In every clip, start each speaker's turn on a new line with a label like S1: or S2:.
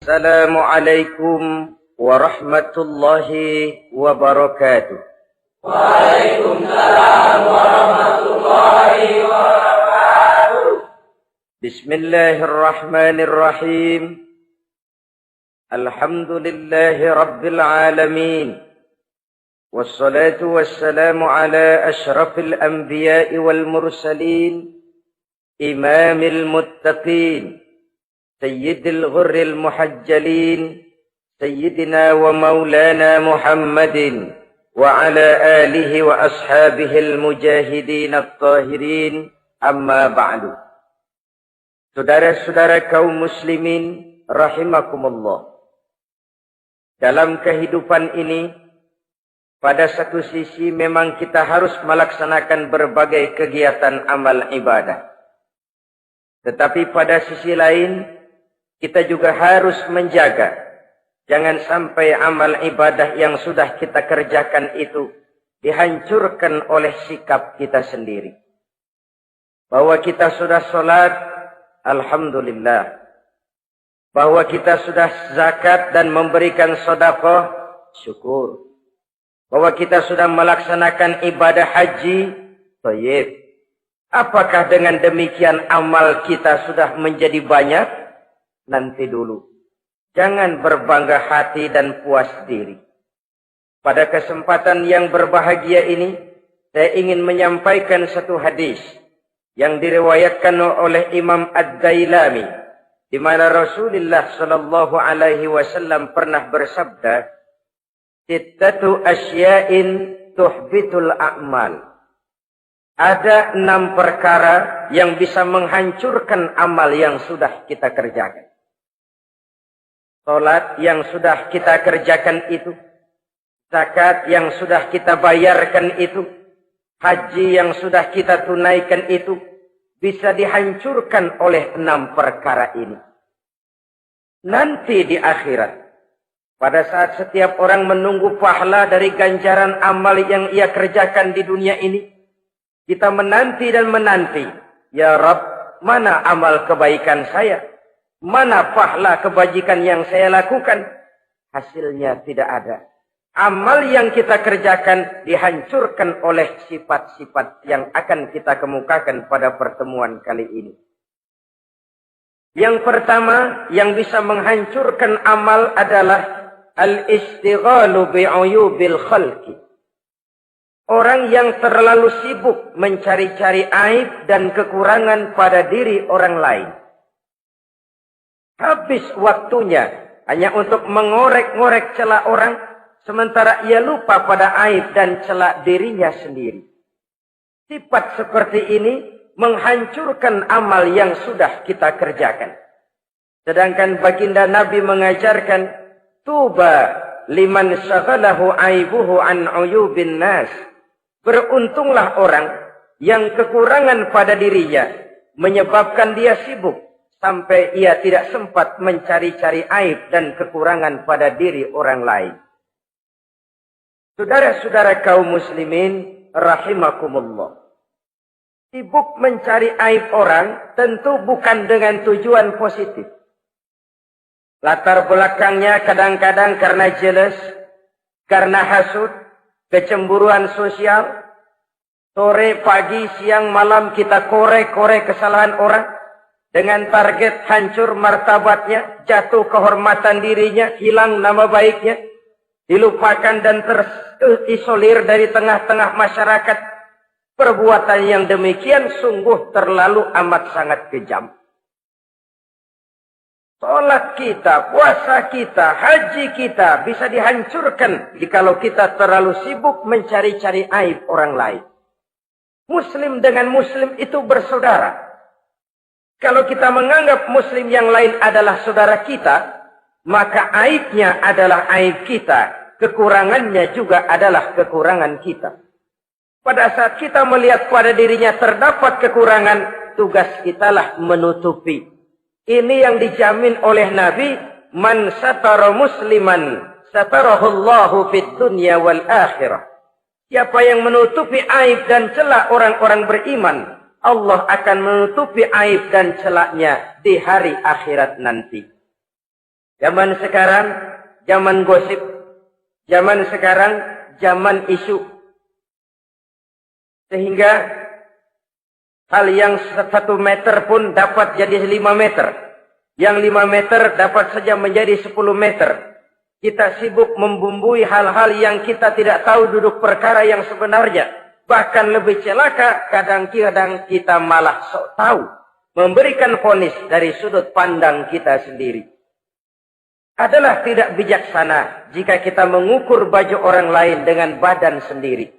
S1: Assalamualaikum warahmatullahi wabarakatuh.
S2: Waalaikumsalam warahmatullahi wabarakatuh.
S1: Bismillahirrahmanirrahim. Alhamdulillahi rabbil alamin. Wassalatu wassalamu ala ashrafil anbiya'i wal mursalin. Imamil muttaqin. سيد الغر المحجلين سيدنا ومولانا محمد وعلى آله وأصحابه المجاهدين الطاهرين أما بعد. Saudara-saudara kaum muslimin rahimakumullah. Dalam kehidupan ini, pada satu sisi memang kita harus melaksanakan berbagai kegiatan amal ibadah. Tetapi pada sisi lain, kita juga harus menjaga, jangan sampai amal ibadah yang sudah kita kerjakan itu dihancurkan oleh sikap kita sendiri. Bahwa kita sudah sholat, alhamdulillah. Bahwa kita sudah zakat dan memberikan sedekah, syukur. Bahwa kita sudah melaksanakan ibadah haji, thayyib. Apakah dengan demikian amal kita sudah menjadi banyak? Nanti dulu. Jangan berbangga hati dan puas diri. Pada kesempatan yang berbahagia ini, saya ingin menyampaikan satu hadis yang diriwayatkan oleh Imam Ad-Dailami, di mana Rasulullah sallallahu alaihi wasallam pernah bersabda, "Sittatu asya'in tuhbitul a'mal." Ada 6 perkara yang bisa menghancurkan amal yang sudah kita kerjakan. Salat yang sudah kita kerjakan itu, zakat yang sudah kita bayarkan itu, haji yang sudah kita tunaikan itu, bisa dihancurkan oleh 6 perkara ini. Nanti di akhirat, pada saat setiap orang menunggu pahala dari ganjaran amal yang ia kerjakan di dunia ini, kita menanti dan menanti, ya Rabb, mana amal kebaikan saya? Mana pahala kebajikan yang saya lakukan? Hasilnya tidak ada. Amal yang kita kerjakan dihancurkan oleh sifat-sifat yang akan kita kemukakan pada pertemuan kali ini. Yang pertama yang bisa menghancurkan amal adalah al-istighalu bi'uyubil khalqi. Orang yang terlalu sibuk mencari-cari aib dan kekurangan pada diri orang lain. Habis waktunya hanya untuk mengorek-ngorek celah orang, sementara ia lupa pada aib dan celah dirinya sendiri. Sifat seperti ini menghancurkan amal yang sudah kita kerjakan. Sedangkan baginda Nabi mengajarkan, tuba liman syaghalahu aibuhu an uyubin nas. Beruntunglah orang yang kekurangan pada dirinya menyebabkan dia sibuk sampai ia tidak sempat mencari-cari aib dan kekurangan pada diri orang lain. Saudara-saudara kaum muslimin rahimakumullah. Sibuk mencari aib orang tentu bukan dengan tujuan positif. Latar belakangnya kadang-kadang karena jealous, karena hasud, kecemburuan sosial. Sore, pagi, siang, malam kita korek-korek kesalahan orang. Dengan target hancur martabatnya, jatuh kehormatan dirinya, hilang nama baiknya, dilupakan dan terisolir dari tengah-tengah masyarakat. Perbuatan yang demikian sungguh terlalu amat sangat kejam. Salat kita, puasa kita, haji kita bisa dihancurkan jikalau kita terlalu sibuk mencari-cari aib orang lain. Muslim dengan muslim itu bersaudara. Kalau kita menganggap muslim yang lain adalah saudara kita, maka aibnya adalah aib kita, kekurangannya juga adalah kekurangan kita. Pada saat kita melihat pada dirinya terdapat kekurangan, tugas kitalah menutupi. Ini yang dijamin oleh Nabi, man satara musliman satarahullahu fid dunya wal akhirah. Siapa yang menutupi aib dan celah orang-orang beriman, Allah akan menutupi aib dan celaknya di hari akhirat nanti. Zaman sekarang, zaman gosip. Zaman sekarang, zaman isu. Sehingga hal yang 1 meter pun dapat jadi 5 meter. Yang 5 meter dapat saja menjadi 10 meter. Kita sibuk membumbui hal-hal yang kita tidak tahu duduk perkara yang sebenarnya. Bahkan lebih celaka, kadang-kadang kita malah sok tahu. Memberikan vonis dari sudut pandang kita sendiri. Adalah tidak bijaksana jika kita mengukur baju orang lain dengan badan sendiri.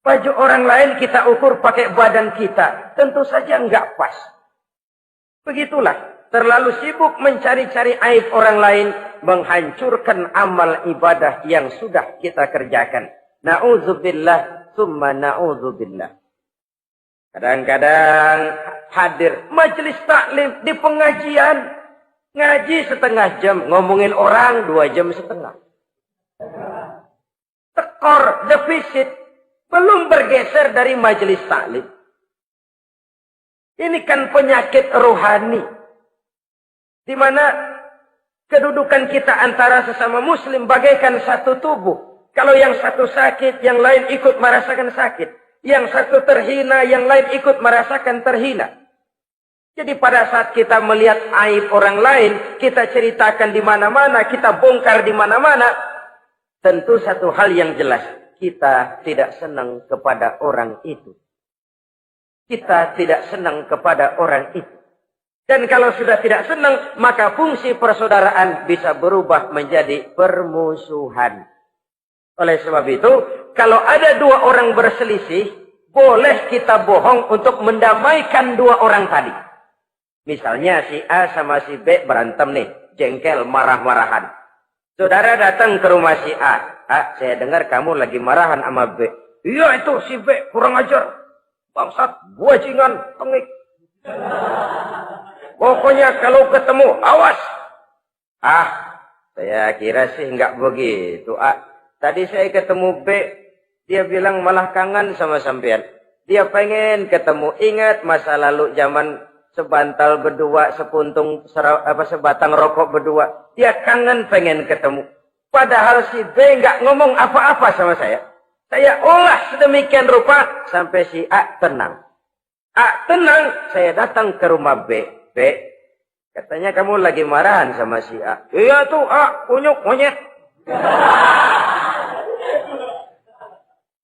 S1: Baju orang lain kita ukur pakai badan kita. Tentu saja enggak pas. Begitulah. Terlalu sibuk mencari-cari aib orang lain. Menghancurkan amal ibadah yang sudah kita kerjakan. Na'udzubillah. Summa na'udzubillah. Kadang-kadang hadir majelis taklim di pengajian. Ngaji setengah jam. Ngomongin orang 2 jam setengah. Tekor, defisit. Belum bergeser dari majelis taklim. Ini kan penyakit rohani. Di mana kedudukan kita antara sesama muslim bagaikan satu tubuh. Kalau yang satu sakit, yang lain ikut merasakan sakit. Yang satu terhina, yang lain ikut merasakan terhina. Jadi pada saat kita melihat aib orang lain, kita ceritakan di mana-mana, kita bongkar di mana-mana. Tentu satu hal yang jelas, kita tidak senang kepada orang itu. Kita tidak senang kepada orang itu. Dan kalau sudah tidak senang, maka fungsi persaudaraan bisa berubah menjadi permusuhan. Oleh sebab itu, kalau ada 2 orang berselisih, boleh kita bohong untuk mendamaikan 2 orang tadi. Misalnya si A sama si B berantem nih, jengkel, marah-marahan. Saudara datang ke rumah si A. A, saya dengar kamu lagi marahan sama B. Iya itu si B, kurang ajar. Bangsat, bajingan, tengik. Pokoknya kalau ketemu, awas. Ah, saya kira sih enggak begitu. A, tadi saya ketemu B, dia bilang malah kangen sama sampean. Dia pengen ketemu, ingat masa lalu zaman sebantal berdua, sebatang rokok berdua. Dia kangen pengen ketemu. Padahal si B enggak ngomong apa-apa sama saya. Saya olah sedemikian rupa sampai si A tenang. A tenang, saya datang ke rumah B. B, katanya kamu lagi marahan sama si A. Iya tuh A, kunyuk monyet.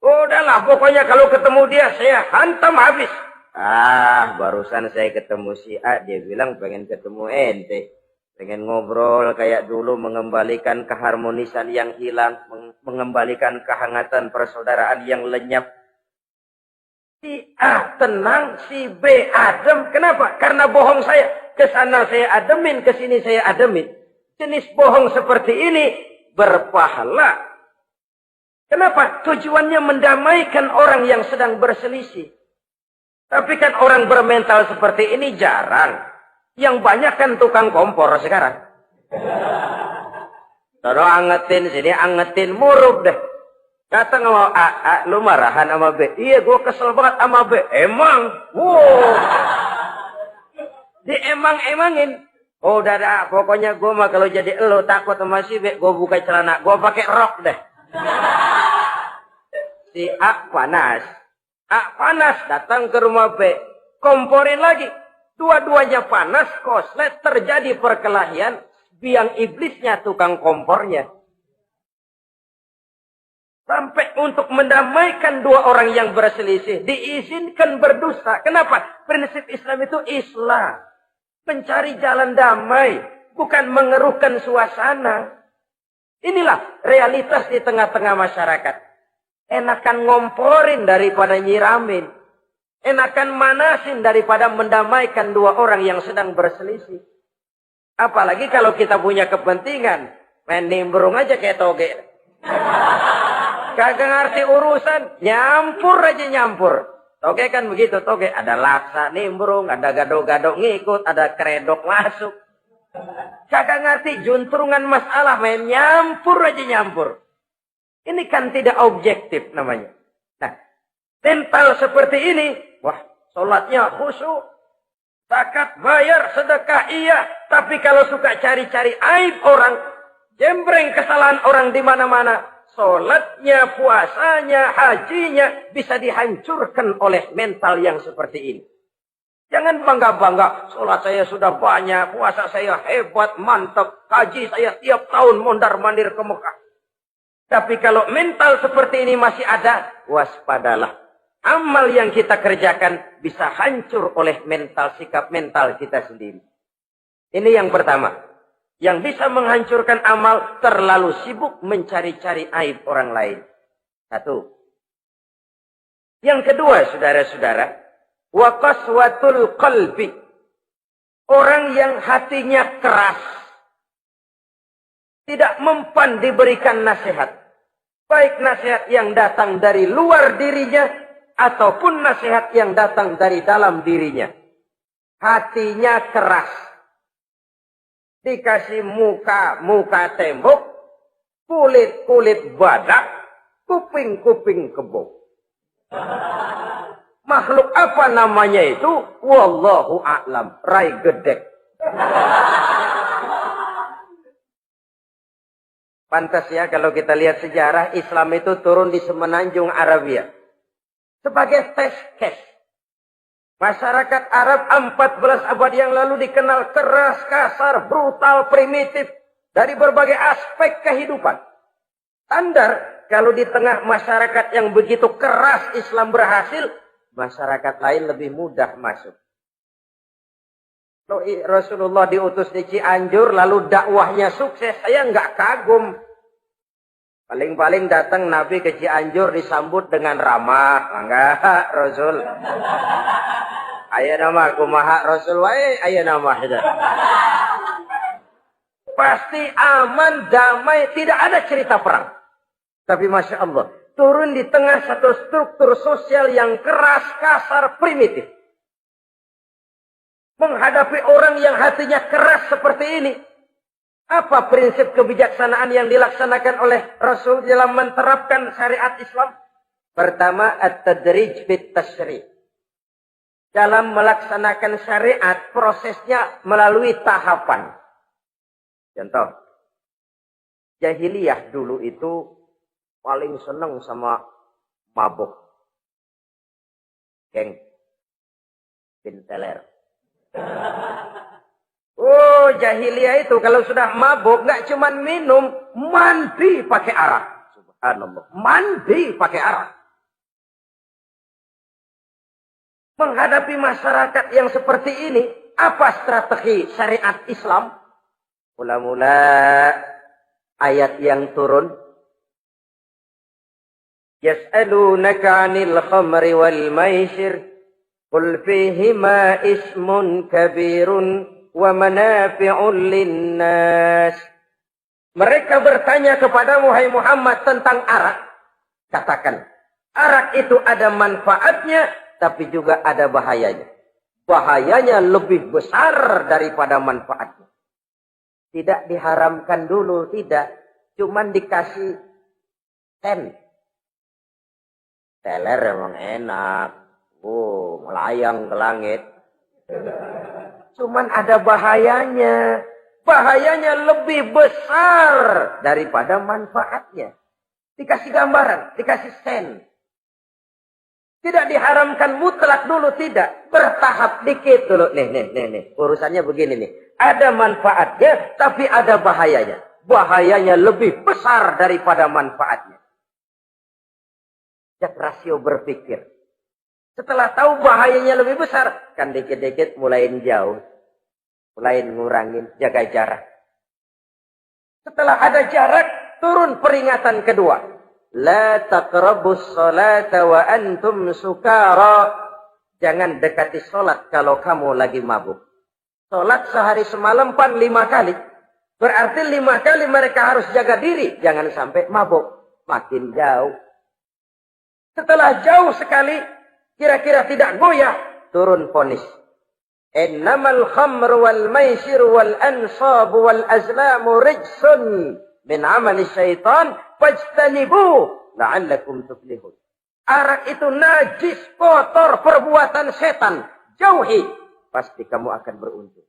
S1: Udahlah, pokoknya kalau ketemu dia saya hantam habis. Ah, barusan saya ketemu si A, dia bilang pengen ketemu ente. Pengen ngobrol kayak dulu, mengembalikan keharmonisan yang hilang, mengembalikan kehangatan persaudaraan yang lenyap. Si A tenang, si B adem. Kenapa? Karena bohong saya. Kesana saya ademin, kesini saya ademin. Jenis bohong seperti ini berpahala. Kenapa? Tujuannya mendamaikan orang yang sedang berselisih. Tapi kan orang bermental seperti ini jarang. Yang banyak kan tukang kompor sekarang. Taruh angetin sini, angetin, murub deh. Datang sama A, lu marahan sama B. Iya, gue kesel banget sama B. Emang? Wow. Diemang-emangin. Oh, udah dah, pokoknya gue mah kalau jadi elu takut sama si B, gue buka celana, gue pakai rok deh. Si A panas. A panas, datang ke rumah B. Komporin lagi. Dua-duanya panas, koslet, terjadi perkelahian. Biang iblisnya tukang kompornya. Sampai untuk mendamaikan 2 orang yang berselisih. Diizinkan berdusta. Kenapa? Prinsip Islam itu Islam. Mencari jalan damai. Bukan mengeruhkan suasana. Inilah realitas di tengah-tengah masyarakat. Enakan ngomporin daripada nyiramin. Enakan manasin daripada mendamaikan 2 orang yang sedang berselisih. Apalagi kalau kita punya kepentingan. Main nimbrung aja kayak toge. Kagak ngerti urusan. Nyampur aja nyampur. Toge kan begitu. Toge ada laksa nimbrung. Ada gado-gado ngikut. Ada kredok masuk. Kagak ngerti juntrungan masalah. Main nyampur aja nyampur. Ini kan tidak objektif namanya. Nah, mental seperti ini. Wah, sholatnya khusyuk. zakat bayar, sedekah iya. Tapi kalau suka cari-cari aib orang, jembreng kesalahan orang di mana-mana, sholatnya, puasanya, hajinya bisa dihancurkan oleh mental yang seperti ini. Jangan bangga-bangga, sholat saya sudah banyak, puasa saya hebat, mantap, haji saya tiap tahun mondar-mandir ke Mekah. Tapi kalau mental seperti ini masih ada, waspadalah. Amal yang kita kerjakan bisa hancur oleh mental, sikap mental kita sendiri. Ini yang pertama. Yang bisa menghancurkan amal, terlalu sibuk mencari-cari aib orang lain. Satu. Yang kedua, saudara-saudara, wa qaswatul qalbi. Orang yang hatinya keras, tidak mempan diberikan nasihat. Baik nasihat yang datang dari luar dirinya, ataupun nasihat yang datang dari dalam dirinya. Hatinya keras. Dikasih muka tembok, kulit badak, kuping kebo. Makhluk apa namanya itu? Wallahu a'lam. Rai gedek. Pantas ya kalau kita lihat sejarah, Islam itu turun di semenanjung Arabia. Sebagai test case. Masyarakat Arab 14 abad yang lalu dikenal keras, kasar, brutal, primitif. Dari berbagai aspek kehidupan. Standar, kalau di tengah masyarakat yang begitu keras Islam berhasil, masyarakat lain lebih mudah masuk. Rasulullah diutus di Cianjur, lalu dakwahnya sukses, saya nggak kagum. Paling-paling datang Nabi ke Cianjur disambut dengan ramah. Enggak, Rasul. Ayo nama kumaha Rasul wae, ayo nama. Pasti aman, damai, tidak ada cerita perang. Tapi Masya Allah, turun di tengah satu struktur sosial yang keras, kasar, primitif. Menghadapi orang yang hatinya keras seperti ini. Apa prinsip kebijaksanaan yang dilaksanakan oleh Rasul dalam menerapkan syariat Islam? Pertama, at-tadrij fit tasyri'. Dalam melaksanakan syariat, prosesnya melalui tahapan. Contoh, jahiliyah dulu itu paling senang sama mabuk. Geng. Pinteler. Oh, jahiliyah itu kalau sudah mabuk, nggak cuma minum, mandi pakai arak. Subhanallah. Mandi pakai arak. Menghadapi masyarakat yang seperti ini, apa strategi syariat Islam? Mula-mula ayat yang turun. Yas'alunaka 'anil khamri wal maisir qul fihima ismun kabirun wa manafi'un linnas. Mereka bertanya kepada Muhammad tentang arak. Katakan, arak itu ada manfaatnya, tapi juga ada bahayanya. Bahayanya lebih besar daripada manfaatnya. Tidak diharamkan dulu, tidak. Cuman dikasih ten. Teler emang enak. Oh, melayang ke langit. Cuman ada bahayanya. Bahayanya lebih besar daripada manfaatnya. Dikasih gambaran, dikasih sen. Tidak diharamkan mutlak dulu, tidak. Bertahap dikit dulu. Nih. Urusannya begini nih. Ada manfaatnya, tapi ada bahayanya. Bahayanya lebih besar daripada manfaatnya. Jak rasio berpikir. Setelah tahu bahayanya lebih besar, kan dikit-dikit mulain jauh. Mulain ngurangin, jaga jarak. Setelah ada jarak, turun peringatan kedua. La taqrabus salata wa antum sukara. Jangan dekati salat kalau kamu lagi mabuk. Salat sehari semalam 5 kali. Berarti 5 kali mereka harus jaga diri. Jangan sampai mabuk. Makin jauh. Setelah jauh sekali, kira-kira tidak goyah, turun vonis. Innamal khamru wal maisir wal ansab wal azlamu rijsun min amali syaitan fajtanibu la'allakum tuflihun. Arak itu najis, kotor, perbuatan setan. Jauhi. pasti kamu akan beruntung.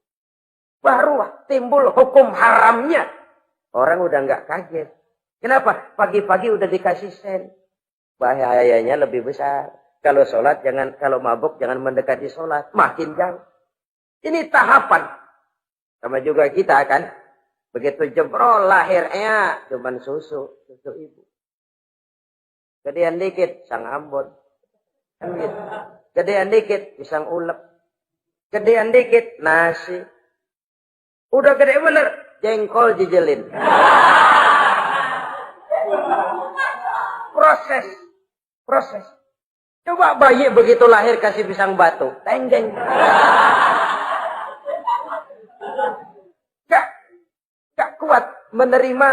S1: Baru timbul hukum haramnya. Orang udah nggak kaget. Kenapa? Pagi-pagi udah dikasih sen. Bahayanya lebih besar. Kalau sholat jangan, kalau mabuk jangan mendekati sholat. Makin jauh. Ini tahapan. Sama juga kita kan. Begitu jemprol lahirnya cuman susu ibu. Gedean dikit sang Ambon. Kan gitu. Gedean dikit pisang ulek. Gedean dikit nasi. Udah gede bener jengkol dijelin. Proses. Coba bayi begitu lahir kasih pisang batu, tenggeng. Gak kuat menerima,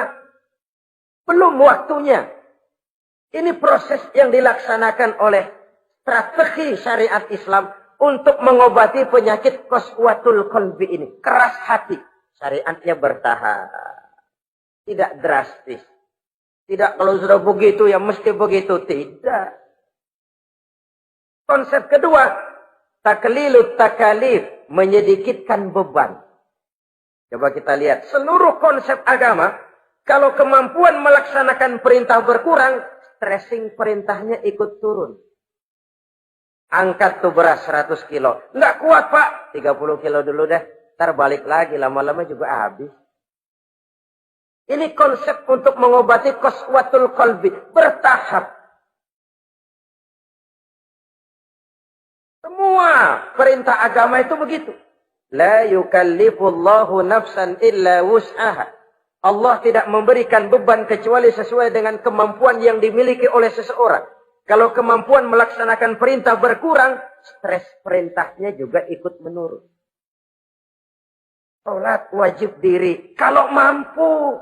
S1: belum waktunya. Ini proses yang dilaksanakan oleh strategi syariat Islam untuk mengobati penyakit qaswatul qalbi ini. Keras hati. Syariatnya bertahap. Tidak drastis. Tidak kalau sudah begitu ya mesti begitu. Tidak. Konsep kedua. Taklilut takalif. Menyedikitkan beban. Coba kita lihat. Seluruh konsep agama. Kalau kemampuan melaksanakan perintah berkurang. Stressing perintahnya ikut turun. Angkat tuh beras 100 kilo. Nggak kuat pak. 30 kilo dulu deh. Ntar balik lagi. Lama-lama juga habis. Ini konsep untuk mengobati qaswatul qalbi. Bertahap. Semua perintah agama itu begitu. La yukallifullahu nafsan illa wus'aha. Allah tidak memberikan beban kecuali sesuai dengan kemampuan yang dimiliki oleh seseorang. Kalau kemampuan melaksanakan perintah berkurang, stres perintahnya juga ikut menurun. Sholat wajib diri. Kalau mampu.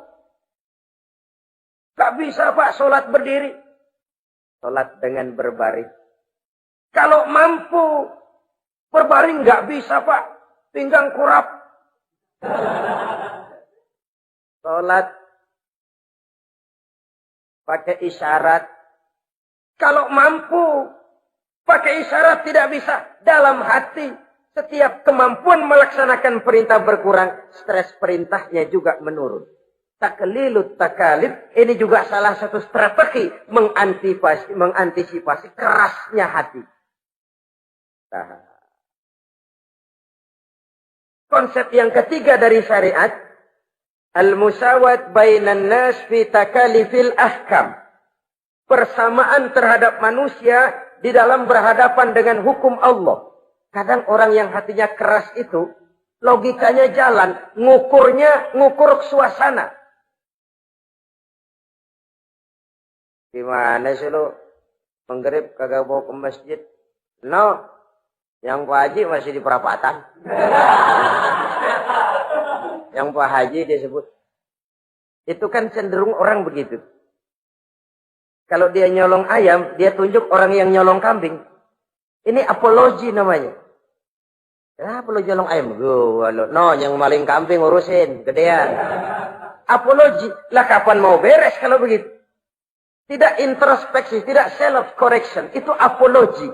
S1: Gak bisa pak sholat berdiri. Sholat dengan berbaring. Kalau mampu. Berbaring gak bisa pak. Pinggang kurap. Sholat. Pakai isyarat. Kalau mampu. Pakai isyarat tidak bisa. Dalam hati. Setiap kemampuan melaksanakan perintah berkurang. Stres perintahnya juga menurun. Taklilut takalif. Ini juga salah satu strategi. Mengantisipasi kerasnya hati. Nah. Konsep yang ketiga dari syariat. Al-musawat bainan nas fi takalifil ahkam. Persamaan terhadap manusia di dalam berhadapan dengan hukum Allah. Kadang orang yang hatinya keras itu, logikanya jalan, ngukur suasana. Gimana sih lu? Menggerib kagak bawa ke masjid? No, yang Pak Haji masih di perapatan. Yang Pak Haji disebut. Itu kan cenderung orang begitu. Kalau dia nyolong ayam, dia tunjuk orang yang nyolong kambing. Ini apologi namanya. Kenapa lo nyolong ayam? No, yang maling kambing urusin, gedean. Apologi. Lah kapan mau beres kalau begitu? Tidak introspeksi, tidak self-correction. Itu apologi.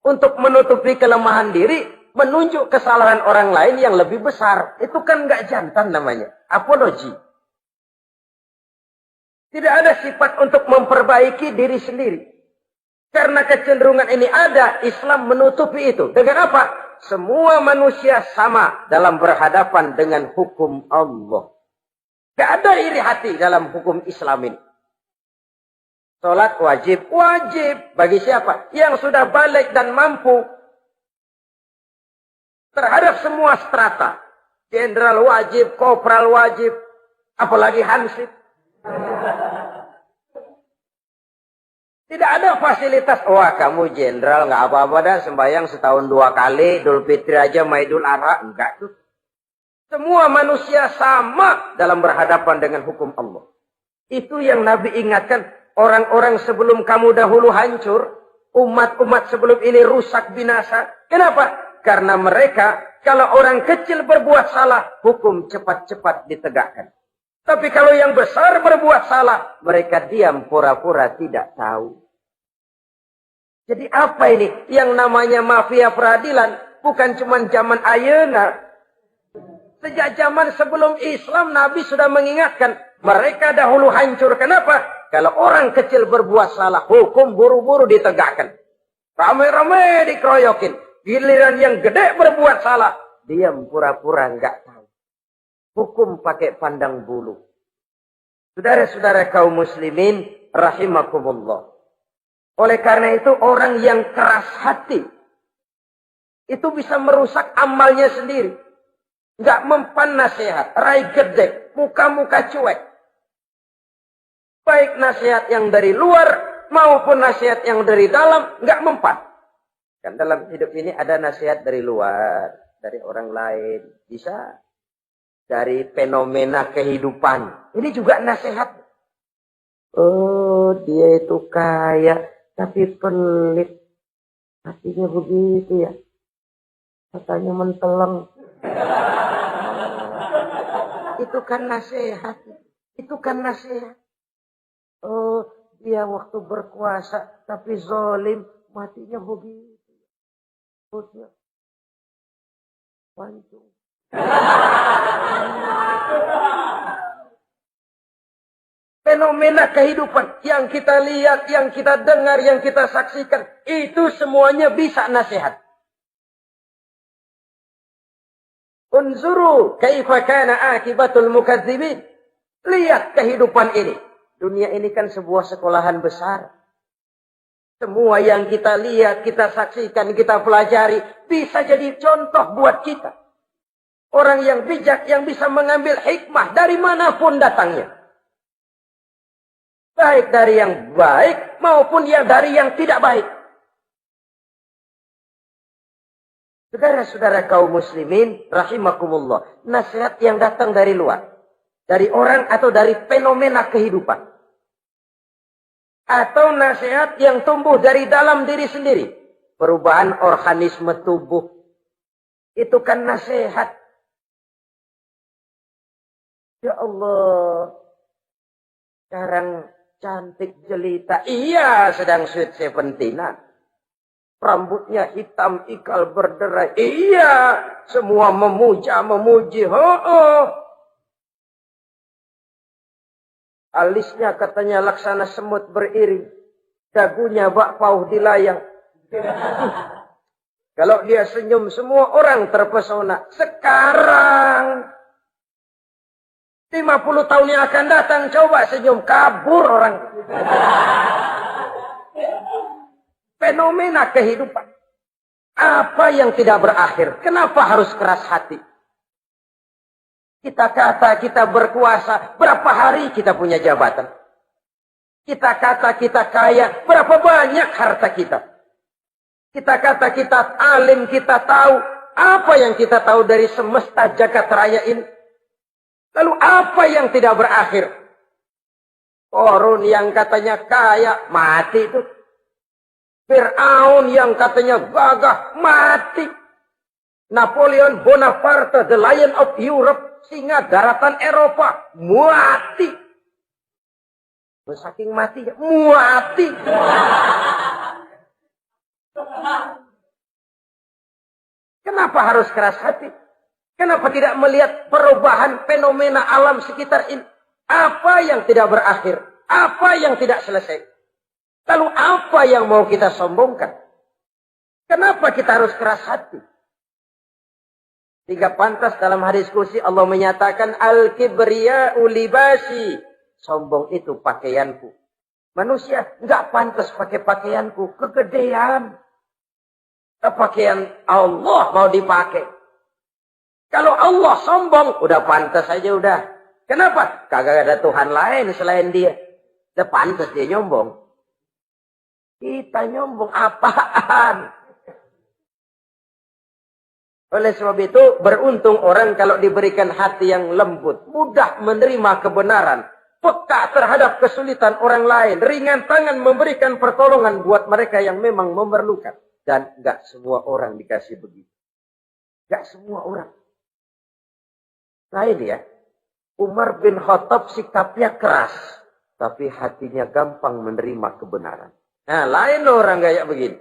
S1: Untuk menutupi kelemahan diri, menunjuk kesalahan orang lain yang lebih besar. Itu kan nggak jantan namanya. Apologi. Tidak ada sifat untuk memperbaiki diri sendiri. Karena kecenderungan ini ada, Islam menutupi itu. Dengan apa? Semua manusia sama dalam berhadapan dengan hukum Allah. Gak ada iri hati dalam hukum Islam ini. Salat wajib. Wajib. Bagi siapa? Yang sudah balik dan mampu. Terhadap semua strata. Jenderal wajib, kopral wajib. Apalagi hansip. Tidak ada fasilitas. Wah kamu jenderal nggak apa-apa dah sembahyang setahun 2 kali. Idul Fitri aja Maidul Adha. Enggak tuh. Semua manusia sama dalam berhadapan dengan hukum Allah. Itu yang Nabi ingatkan. Orang-orang sebelum kamu dahulu hancur. Umat-umat sebelum ini rusak binasa. Kenapa? Karena mereka kalau orang kecil berbuat salah. Hukum cepat-cepat ditegakkan. Tapi kalau yang besar berbuat salah, mereka diam pura-pura tidak tahu. Jadi apa ini? Yang namanya mafia peradilan, bukan cuma zaman ayeuna. Sejak zaman sebelum Islam, Nabi sudah mengingatkan. Mereka dahulu hancur. Kenapa? Kalau orang kecil berbuat salah, hukum buru-buru ditegakkan. Ramai-ramai dikeroyokin. Giliran yang gede berbuat salah, diam pura-pura enggak tahu. Hukum pakai pandang bulu. Saudara-saudara kaum muslimin, rahimakumullah. Oleh karena itu, orang yang keras hati, itu bisa merusak amalnya sendiri. Enggak mempan nasihat, rai gede, muka-muka cuek. Baik nasihat yang dari luar maupun nasihat yang dari dalam, enggak mempan. Kan dalam hidup ini ada nasihat dari luar, dari orang lain, bisa dari fenomena kehidupan. Ini juga nasihat. Oh, dia itu kaya, tapi pelit. Hatinya begitu ya. Katanya menteleng. Itu kan nasihat. Itu kan nasihat. Oh, dia waktu berkuasa tapi zalim, matinya begitu. Perutnya pancung. Fenomena kehidupan yang kita lihat, yang kita dengar, yang kita saksikan, itu semuanya bisa nasihat. Unzuru kaifa kana akibatul mukadzibin. Lihat kehidupan ini. Dunia ini kan sebuah sekolahan besar. Semua yang kita lihat, kita saksikan, kita pelajari, bisa jadi contoh buat kita. Orang yang bijak, yang bisa mengambil hikmah dari manapun datangnya. Baik dari yang baik, maupun dari yang tidak baik. Saudara-saudara kaum muslimin, rahimakumullah. Nasihat yang datang dari luar. Dari orang atau dari fenomena kehidupan. Atau nasihat yang tumbuh dari dalam diri sendiri. Perubahan organisme tubuh. Itu kan nasihat. Ya Allah. Sekarang cantik jelita. Iya, sedang sweet 17-an. Rambutnya hitam, ikal berderai. Iya, semua memuja, memuji. Alisnya katanya laksana semut beriring. Dagunya bak pauh dilayang. Kalau dia senyum, semua orang terpesona. Sekarang 50 tahun yang akan datang, coba senyum, kabur orang. Fenomena kehidupan. Apa yang tidak berakhir? Kenapa harus keras hati? Kita kata kita berkuasa, berapa hari kita punya jabatan? Kita kata kita kaya, berapa banyak harta kita? Kita kata kita alim, kita tahu. Apa yang kita tahu dari semesta jagat raya ini? Lalu apa yang tidak berakhir? Korun yang katanya kaya, mati itu. Fir'aun yang katanya gagah, mati. Napoleon Bonaparte, the Lion of Europe, singa daratan Eropa, mati. Saking mati, mati. Kenapa harus keras hati? Kenapa tidak melihat perubahan fenomena alam sekitar ini? Apa yang tidak berakhir? Apa yang tidak selesai? Lalu apa yang mau kita sombongkan? Kenapa kita harus keras hati? Tiga pantas dalam hadis kursi Allah menyatakan al-kibriya'u libasi. Sombong itu pakaianku. Manusia enggak pantas pakai pakaianku, kegedean. Pakaian Allah mau dipakai. Kalau Allah sombong, udah pantas aja udah. Kenapa? Kagak ada Tuhan lain selain dia. Udah pantas dia nyombong. Kita nyombong apaan? Oleh sebab itu, beruntung orang kalau diberikan hati yang lembut, mudah menerima kebenaran, peka terhadap kesulitan orang lain, ringan tangan memberikan pertolongan buat mereka yang memang memerlukan. Dan enggak semua orang dikasih begitu. Enggak semua orang. Lain ya, Umar bin Khattab sikapnya keras, tapi hatinya gampang menerima kebenaran. Nah, lain orang kayak begini.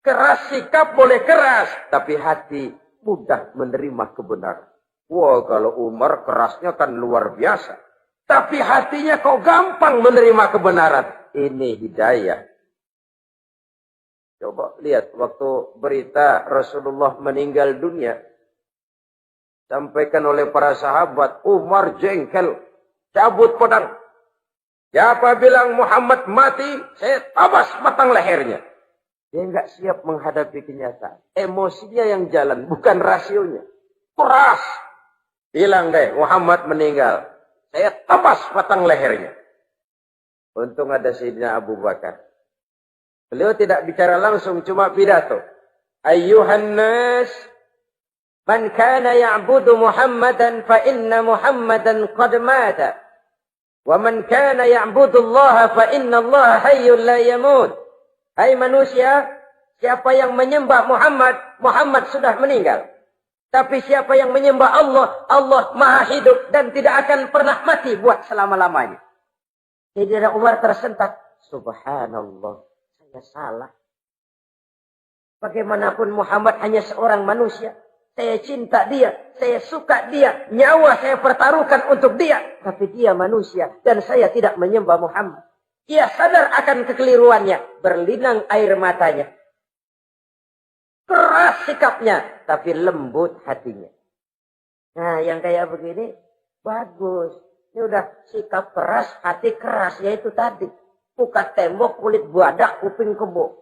S1: Keras sikap boleh keras, tapi hati mudah menerima kebenaran. Wah, kalau Umar kerasnya kan luar biasa. Tapi hatinya kok gampang menerima kebenaran. Ini hidayah. Coba lihat waktu berita Rasulullah meninggal dunia. Sampaikan oleh para sahabat, Umar jengkel, cabut pedang. Siapa bilang Muhammad mati, saya tabas batang lehernya. Dia nggak siap menghadapi kenyataan. Emosinya yang jalan, bukan rasionya. Keras. Bilang deh, Muhammad meninggal. Saya tabas batang lehernya. Untung ada Sayyidina Abu Bakar. Beliau tidak bicara langsung, cuma pidato. Ayyuhan nas, man kana ya'budu Muhammadan fa inna Muhammadan qad mata. Wa man kana ya'budu Allah fa inna Allah hayyun la yamut. Hai manusia, siapa yang menyembah Muhammad, Muhammad sudah meninggal. Tapi siapa yang menyembah Allah, Allah maha hidup dan tidak akan pernah mati buat selama-lamanya. Sayyidina Umar tersentak. Subhanallah, saya salah. Bagaimanapun Muhammad hanya seorang manusia. Saya cinta dia, saya suka dia, nyawa saya pertaruhkan untuk dia. Tapi dia manusia dan saya tidak menyembah Muhammad. Ia sadar akan kekeliruannya, berlinang air matanya. Keras sikapnya, tapi lembut hatinya. Nah, yang kayak begini, bagus. Ini udah sikap keras, hati keras, yaitu tadi. Buka tembok, kulit badak, kuping kebo.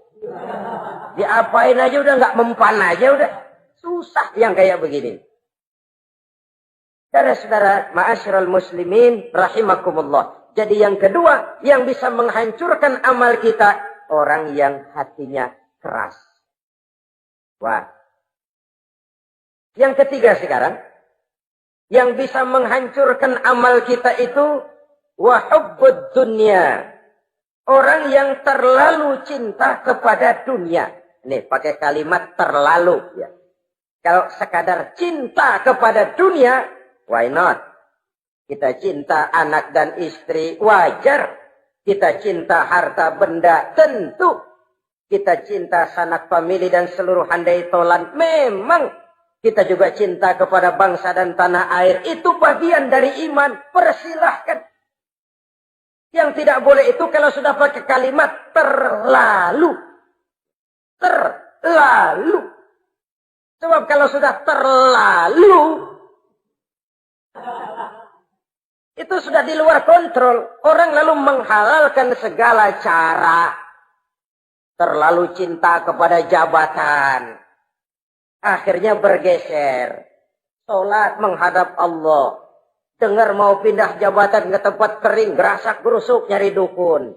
S1: Diapain aja udah nggak mempan aja udah. Susah yang kayak begini. Saudara-saudara, ma'asyiral muslimin, rahimakumullah. Jadi yang kedua, yang bisa menghancurkan amal kita, orang yang hatinya keras. Wah. Yang ketiga sekarang, yang bisa menghancurkan amal kita itu, wahubbud dunya. Orang yang terlalu cinta kepada dunia. Nih, pakai kalimat terlalu. Ya. Kalau sekadar cinta kepada dunia, why not? Kita cinta anak dan istri, wajar. Kita cinta harta benda, tentu. Kita cinta sanak famili dan seluruh handai tolan, memang. Kita juga cinta kepada bangsa dan tanah air. Itu bagian dari iman, persilahkan. Yang tidak boleh itu kalau sudah pakai kalimat terlalu. Terlalu. Sebab kalau sudah terlalu, itu sudah di luar kontrol. Orang lalu menghalalkan segala cara. Terlalu cinta kepada jabatan. Akhirnya bergeser. Sholat menghadap Allah. Dengar mau pindah jabatan ke tempat kering. Gerasak gerusuk nyari dukun.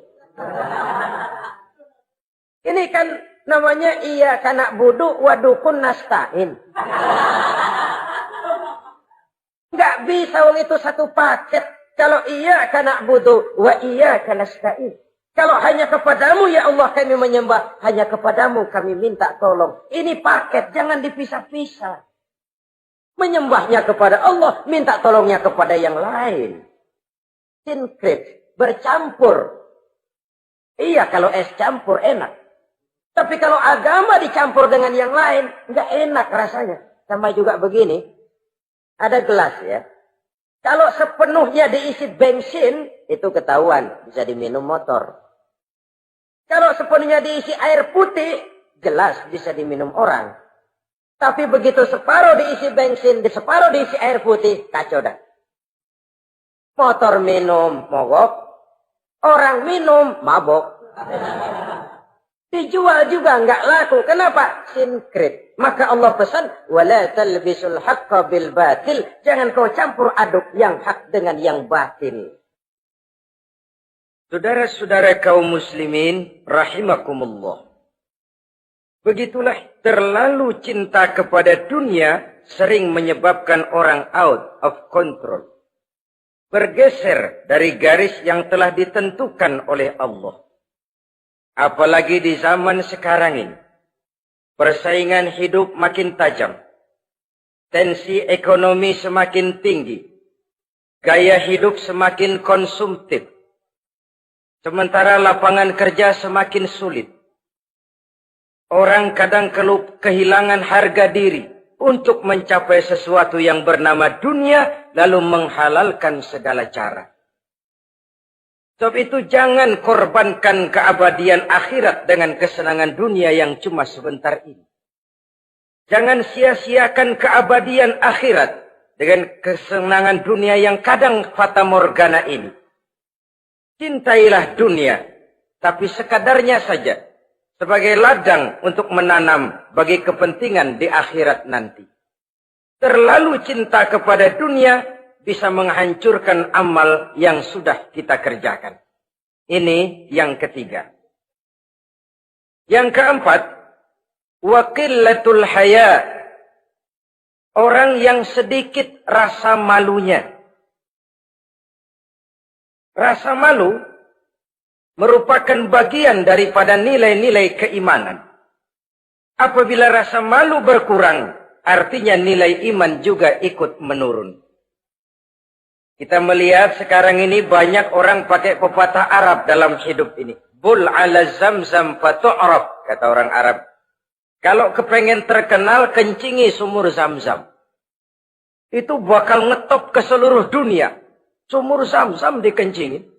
S1: Ini kan namanya iya kana budu wa dukun nasta'in. Nggak bisa wong itu satu paket. Kalau iya kana budu wa iya kana nasta'in. Kalau hanya kepadamu ya Allah kami menyembah, hanya kepadamu kami minta tolong. Ini paket, jangan dipisah-pisah. Menyembahnya kepada Allah, minta tolongnya kepada yang lain. Sinkrit, bercampur. Iya, kalau es campur enak. Tapi kalau agama dicampur dengan yang lain, nggak enak rasanya. Sama juga begini, ada gelas ya. Kalau sepenuhnya diisi bensin, itu ketahuan, bisa diminum motor. Kalau sepenuhnya diisi air putih, jelas bisa diminum orang. Tapi begitu separuh diisi bensin, separuh diisi air putih, kacau dah. Motor minum, mogok. Orang minum, mabok. Dijual juga nggak laku. Kenapa? Sinkrit. Maka Allah pesan, wala talbisul haqqa bil batil. Jangan kau campur aduk yang hak dengan yang batil. Saudara-saudara kaum muslimin, rahimakumullah. Begitulah terlalu cinta kepada dunia sering menyebabkan orang out of control. Bergeser dari garis yang telah ditentukan oleh Allah. Apalagi di zaman sekarang ini. Persaingan hidup makin tajam. Tensi ekonomi semakin tinggi. Gaya hidup semakin konsumtif. Sementara lapangan kerja semakin sulit. Orang kadang kehilangan harga diri untuk mencapai sesuatu yang bernama dunia, lalu menghalalkan segala cara. Sebab itu jangan korbankan keabadian akhirat dengan kesenangan dunia yang cuma sebentar ini. Jangan sia-siakan keabadian akhirat dengan kesenangan dunia yang kadang fata morgana ini. Cintailah dunia, tapi sekadarnya saja. Sebagai ladang untuk menanam bagi kepentingan di akhirat nanti. Terlalu cinta kepada dunia bisa menghancurkan amal yang sudah kita kerjakan. Ini yang ketiga. Yang keempat, waqillatul haya. Orang yang sedikit rasa malunya. Rasa malu merupakan bagian daripada nilai-nilai keimanan. Apabila rasa malu berkurang, artinya nilai iman juga ikut menurun. Kita melihat sekarang ini banyak orang pakai pepatah Arab dalam hidup ini. Bul ala zamzam fatu'raf, kata orang Arab. Kalau kepengen terkenal, kencingi sumur Zamzam. Itu bakal ngetop ke seluruh dunia. Sumur Zamzam dikencingin.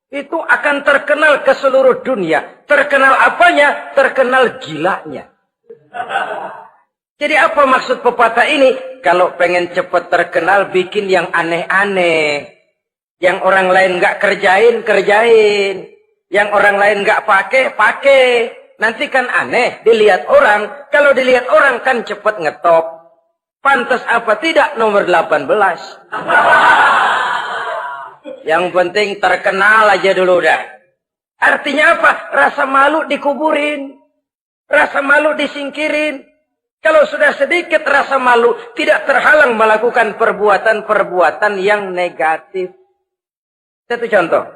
S1: Itu akan terkenal ke seluruh dunia. Terkenal apanya? Terkenal gilanya. Jadi apa maksud pepatah ini? Kalau pengen cepat terkenal, bikin yang aneh-aneh. Yang orang lain nggak kerjain, kerjain. Yang orang lain nggak pakai, pakai. Nanti kan aneh, dilihat orang. Kalau dilihat orang kan cepat ngetop. Pantas apa tidak nomor 18. Yang penting terkenal aja dulu dah. Artinya apa? Rasa malu dikuburin. Rasa malu disingkirin. Kalau sudah sedikit rasa malu, tidak terhalang melakukan perbuatan-perbuatan yang negatif. Satu contoh.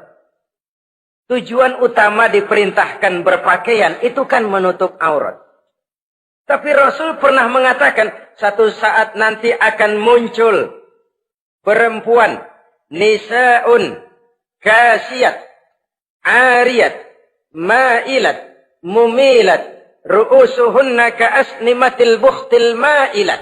S1: Tujuan utama diperintahkan berpakaian itu kan menutup aurat. Tapi Rasul pernah mengatakan, satu saat nanti akan muncul perempuan nisa'un kasiyat, ariyat, ma'ilat, mumilat, ru'usuhunna ka'asnimatil bukhtil ma'ilat.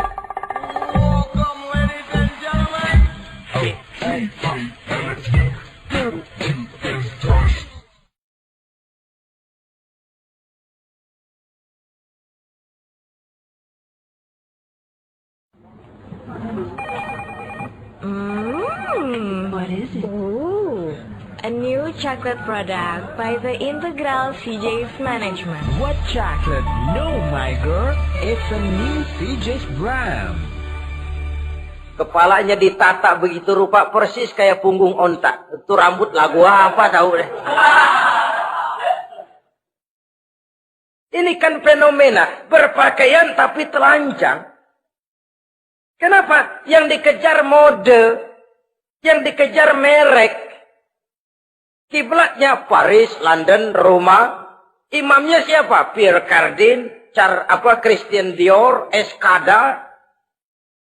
S3: What is it? Ooh, a new chocolate product by the Integral CJ's Management.
S4: What chocolate? No, my girl. It's a new CJ's brand.
S1: Kepalanya ditata begitu rupa persis kayak punggung onta. Itu rambut lagu apa tahu deh. Ini kan fenomena berpakaian tapi telanjang. Kenapa? Yang dikejar mode, yang dikejar merek. Kiblatnya Paris, London, Roma. Imamnya siapa? Pierre Cardin, Christian Dior, Escada,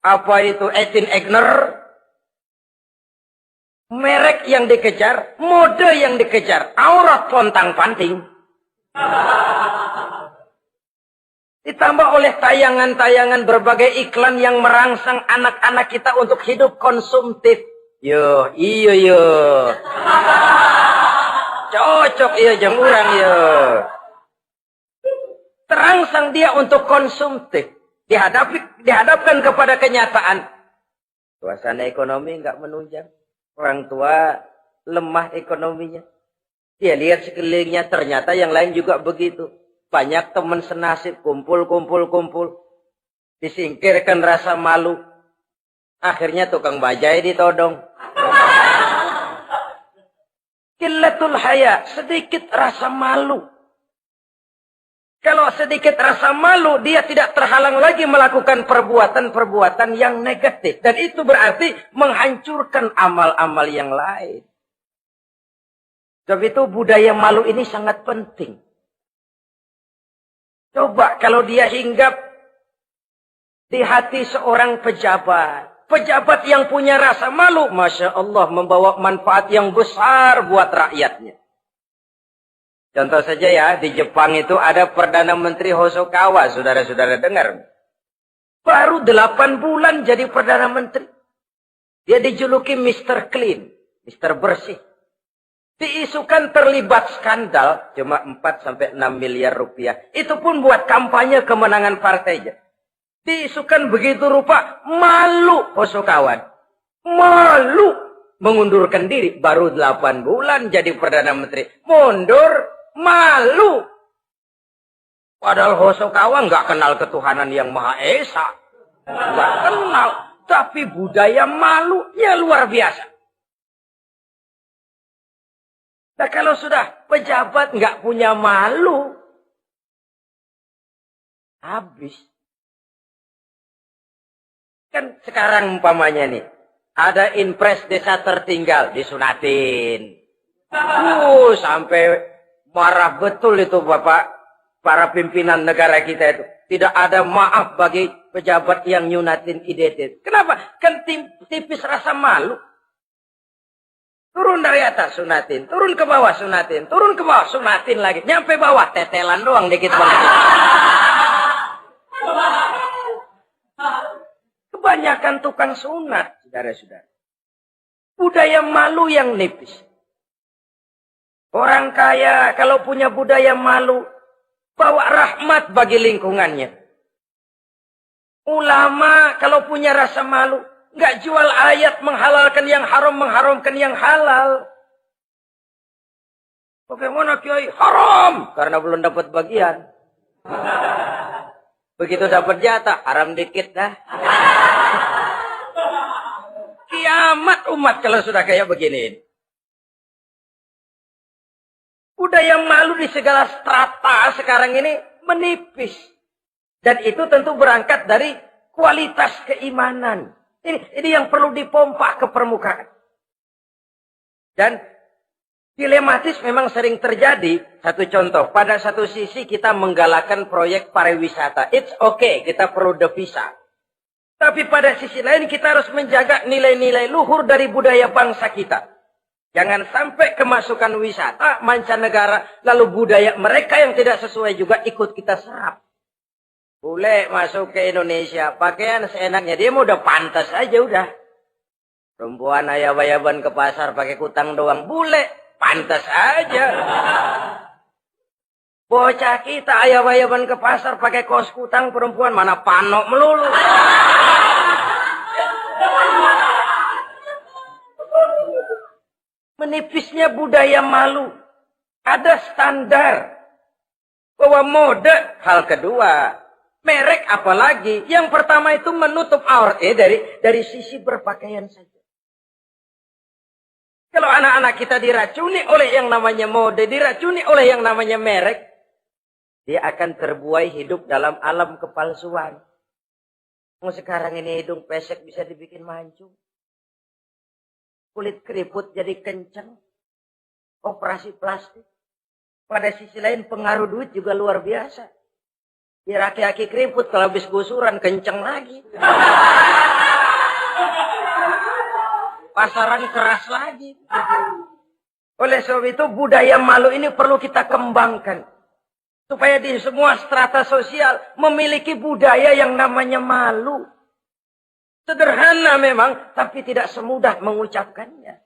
S1: Etienne Egner. Merek yang dikejar, mode yang dikejar, aurat pontang-panting. Ditambah oleh tayangan-tayangan berbagai iklan yang merangsang anak-anak kita untuk hidup konsumtif. Yo, iyo yo. Cocok iya jeng urang yo. Terangsang dia untuk konsumtif. Dihadapkan kepada kenyataan. Suasana ekonomi nggak menunjang. Orang tua lemah ekonominya. Dia lihat sekelilingnya ternyata yang lain juga begitu. Banyak teman senasib, kumpul. Disingkirkan rasa malu. Akhirnya tukang bajai ditodong. Qillatul haya, sedikit rasa malu. Kalau sedikit rasa malu, dia tidak terhalang lagi melakukan perbuatan-perbuatan yang negatif. Dan itu berarti menghancurkan amal-amal yang lain. Sebab itu budaya malu ini sangat penting. Coba kalau dia hinggap di hati seorang pejabat. Pejabat yang punya rasa malu, Masya Allah, membawa manfaat yang besar buat rakyatnya. Contoh saja ya, di Jepang itu ada Perdana Menteri Hosokawa, saudara-saudara dengar. Baru 8 bulan jadi Perdana Menteri. Dia dijuluki Mr. Clean, Mr. Bersih. Diisukan terlibat skandal, cuma 4-6 miliar rupiah. Itu pun buat kampanye kemenangan partainya. Diisukan begitu rupa, malu Hosokawa. Malu mengundurkan diri, baru 8 bulan jadi Perdana Menteri. Mundur. Malu. Padahal Hosokawa nggak kenal ketuhanan yang Maha Esa. Nggak kenal. Tapi budaya malunya luar biasa. Nah kalau sudah pejabat nggak punya malu. Habis. Kan sekarang umpamanya nih. Ada impres desa tertinggal. Disunatin. Sampai marah betul itu Bapak, para pimpinan negara kita itu. Tidak ada maaf bagi pejabat yang nyunatin IDT. Kenapa? Kan tipis rasa malu. Turun dari atas sunatin, turun ke bawah sunatin, turun ke bawah sunatin lagi. Nyampe bawah tetelan doang dikit banget. Kebanyakan tukang sunat, saudara-saudara. Budaya malu yang nipis. Orang kaya kalau punya budaya malu, bawa rahmat bagi lingkungannya. Ulama kalau punya rasa malu, nggak jual ayat menghalalkan yang haram, mengharamkan yang halal. Bagaimana Kiai? Haram! Karena belum dapat bagian. Begitu dapat jatah, haram dikit dah. Kiamat umat kalau sudah kayak begini. Budaya malu di segala strata sekarang ini menipis. Dan itu tentu berangkat dari kualitas keimanan. Ini yang perlu dipompa ke permukaan. Dan dilematis memang sering terjadi. Satu contoh, pada satu sisi kita menggalakkan proyek pariwisata. It's okay, kita perlu devisa. Tapi pada sisi lain kita harus menjaga nilai-nilai luhur dari budaya bangsa kita. Jangan sampai kemasukan wisata mancanegara, lalu budaya mereka yang tidak sesuai juga ikut kita serap. Bule masuk ke Indonesia, pakaian seenaknya, dia mau udah pantas aja udah. Perempuan ayab-ayaban ke pasar pakai kutang doang, bule pantas aja. Bocah kita ayab-ayaban ke pasar pakai kaos kutang, perempuan mana panok melulu. Menipisnya budaya malu. Ada standar. Bahwa mode, hal kedua. Merek apalagi. Yang pertama itu menutup aurat. Dari sisi berpakaian saja. Kalau anak-anak kita diracuni oleh yang namanya mode, diracuni oleh yang namanya merek, dia akan terbuai hidup dalam alam kepalsuan. Sekarang ini hidung pesek bisa dibikin mancung. Kulit keriput jadi kencang. Operasi plastik. Pada sisi lain pengaruh duit juga luar biasa. Ya aki-aki keriput kalau habis gusuran kencang lagi. Pasaran keras lagi. Oleh sebab itu budaya malu ini perlu kita kembangkan. Supaya di semua strata sosial memiliki budaya yang namanya malu. Sederhana memang, tapi tidak semudah mengucapkannya.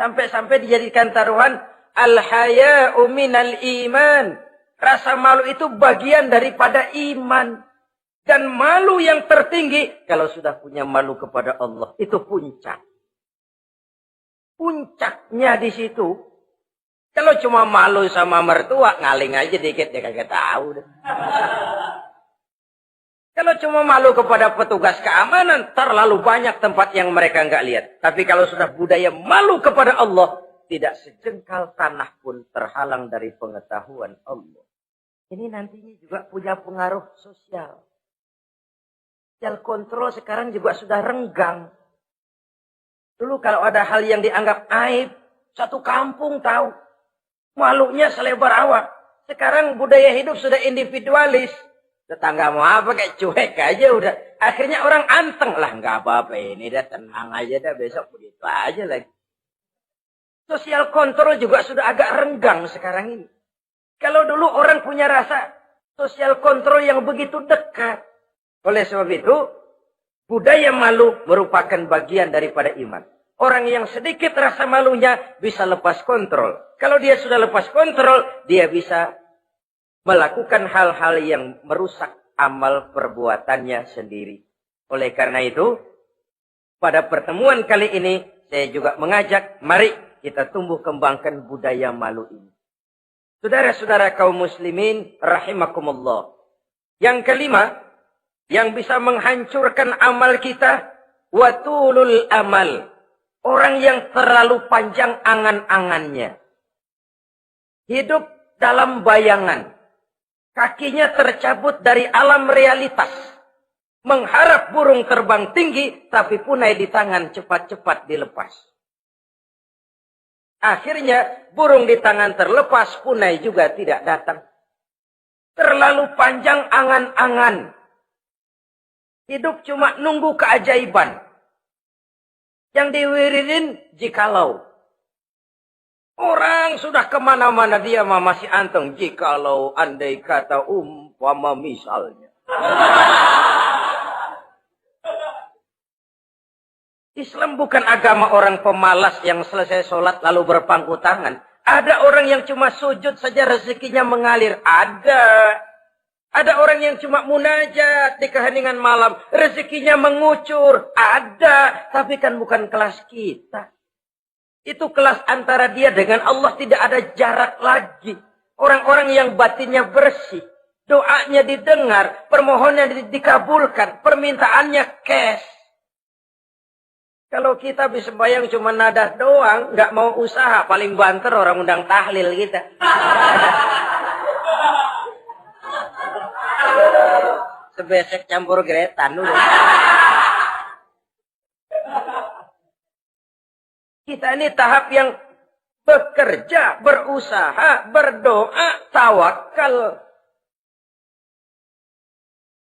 S1: Sampai-sampai dijadikan taruhan, al-haya'u minal iman. Rasa malu itu bagian daripada iman. Dan malu yang tertinggi, kalau sudah punya malu kepada Allah, itu puncak. Puncaknya di situ. Kalau cuma malu sama mertua, ngaling aja dikit, dia kagak tahu. Kalau cuma malu kepada petugas keamanan, terlalu banyak tempat yang mereka nggak lihat. Tapi kalau sudah budaya malu kepada Allah, tidak sejengkal tanah pun terhalang dari pengetahuan Allah. Ini nantinya juga punya pengaruh sosial. Sosial kontrol sekarang juga sudah renggang. Dulu kalau ada hal yang dianggap aib, satu kampung tahu. Malunya selebar awak. Sekarang budaya hidup sudah individualis. Tetangga mau apa kayak cuek aja udah. Akhirnya orang anteng lah. Nggak apa-apa ini dah tenang aja dah. Besok begitu aja lagi. Sosial kontrol juga sudah agak renggang sekarang ini. Kalau dulu orang punya rasa sosial kontrol yang begitu dekat. Oleh sebab itu, budaya malu merupakan bagian daripada iman. Orang yang sedikit rasa malunya bisa lepas kontrol. Kalau dia sudah lepas kontrol, dia bisa melakukan hal-hal yang merusak amal perbuatannya sendiri. Oleh karena itu, pada pertemuan kali ini, saya juga mengajak, mari kita tumbuh kembangkan budaya malu ini. Saudara-saudara kaum muslimin, rahimakumullah. Yang kelima, yang bisa menghancurkan amal kita, watulul amal. Orang yang terlalu panjang angan-angannya. Hidup dalam bayangan. Kakinya tercabut dari alam realitas. Mengharap burung terbang tinggi, tapi punai di tangan cepat-cepat dilepas. Akhirnya burung di tangan terlepas, punai juga tidak datang. Terlalu panjang angan-angan. Hidup cuma nunggu keajaiban. Yang diwiridin jikalau. Orang sudah kemana-mana dia masih anteng. Jikalau andai kata umpama misalnya. Islam bukan agama orang pemalas yang selesai sholat lalu berpangku tangan. Ada orang yang cuma sujud saja rezekinya mengalir. Ada. Ada orang yang cuma munajat di keheningan malam. Rezekinya mengucur. Ada. Tapi kan bukan kelas kita. Itu kelas antara dia dengan Allah, tidak ada jarak lagi. Orang-orang yang batinnya bersih. Doanya didengar. Permohonannya dikabulkan. Permintaannya cash. Kalau kita bisa bayang cuma nadah doang, nggak mau usaha, paling banter orang undang tahlil kita. Sebesek campur geretan dulu. Kita ini tahap yang bekerja, berusaha, berdoa, tawakal.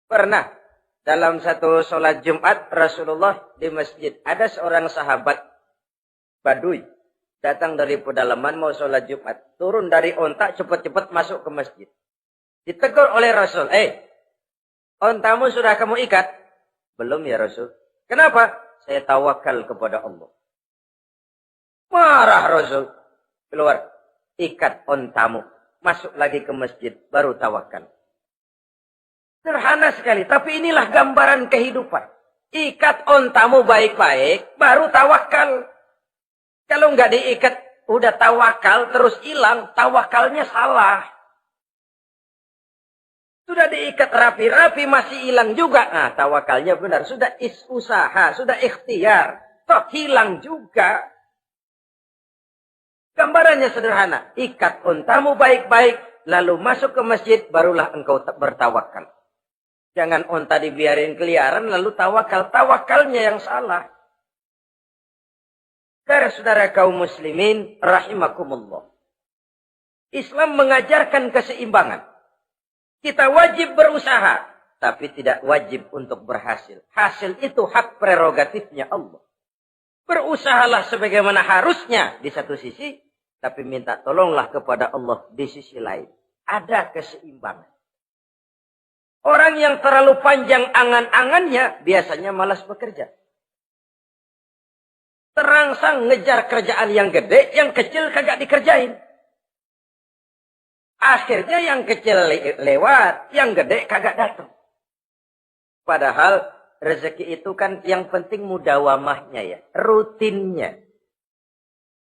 S1: Pernah dalam satu sholat Jumat Rasulullah di masjid. Ada seorang sahabat Baduy. Datang dari pedalaman mau sholat Jumat. Turun dari onta cepat-cepat masuk ke masjid. Ditegur oleh Rasul. Ontamu sudah kamu ikat? Belum ya Rasul. Kenapa? Saya tawakal kepada Allah. Marah Rasul. Keluar. Ikat ontamu. Masuk lagi ke masjid. Baru tawakal. Sederhana sekali, tapi inilah gambaran kehidupan. Ikat ontamu baik-baik, baru tawakal. Kalau nggak diikat, udah tawakal, terus hilang, tawakalnya salah. Sudah diikat rapi-rapi, masih hilang juga. Nah, tawakalnya benar. Sudah usaha, sudah ikhtiar. Toh hilang juga. Gambarannya sederhana. Ikat ontamu baik-baik, lalu masuk ke masjid, barulah engkau bertawakal. Jangan onta dibiarin keliaran lalu tawakal. Tawakalnya yang salah. Saudara kaum muslimin rahimakumullah. Islam mengajarkan keseimbangan. Kita wajib berusaha. Tapi tidak wajib untuk berhasil. Hasil itu hak prerogatifnya Allah. Berusahalah sebagaimana harusnya di satu sisi. Tapi minta tolonglah kepada Allah di sisi lain. Ada keseimbangan. Orang yang terlalu panjang angan-angannya biasanya malas bekerja. Terangsang ngejar kerjaan yang gede, yang kecil kagak dikerjain. Akhirnya yang kecil lewat, yang gede kagak datang. Padahal rezeki itu kan yang penting mudawamahnya ya, rutinnya.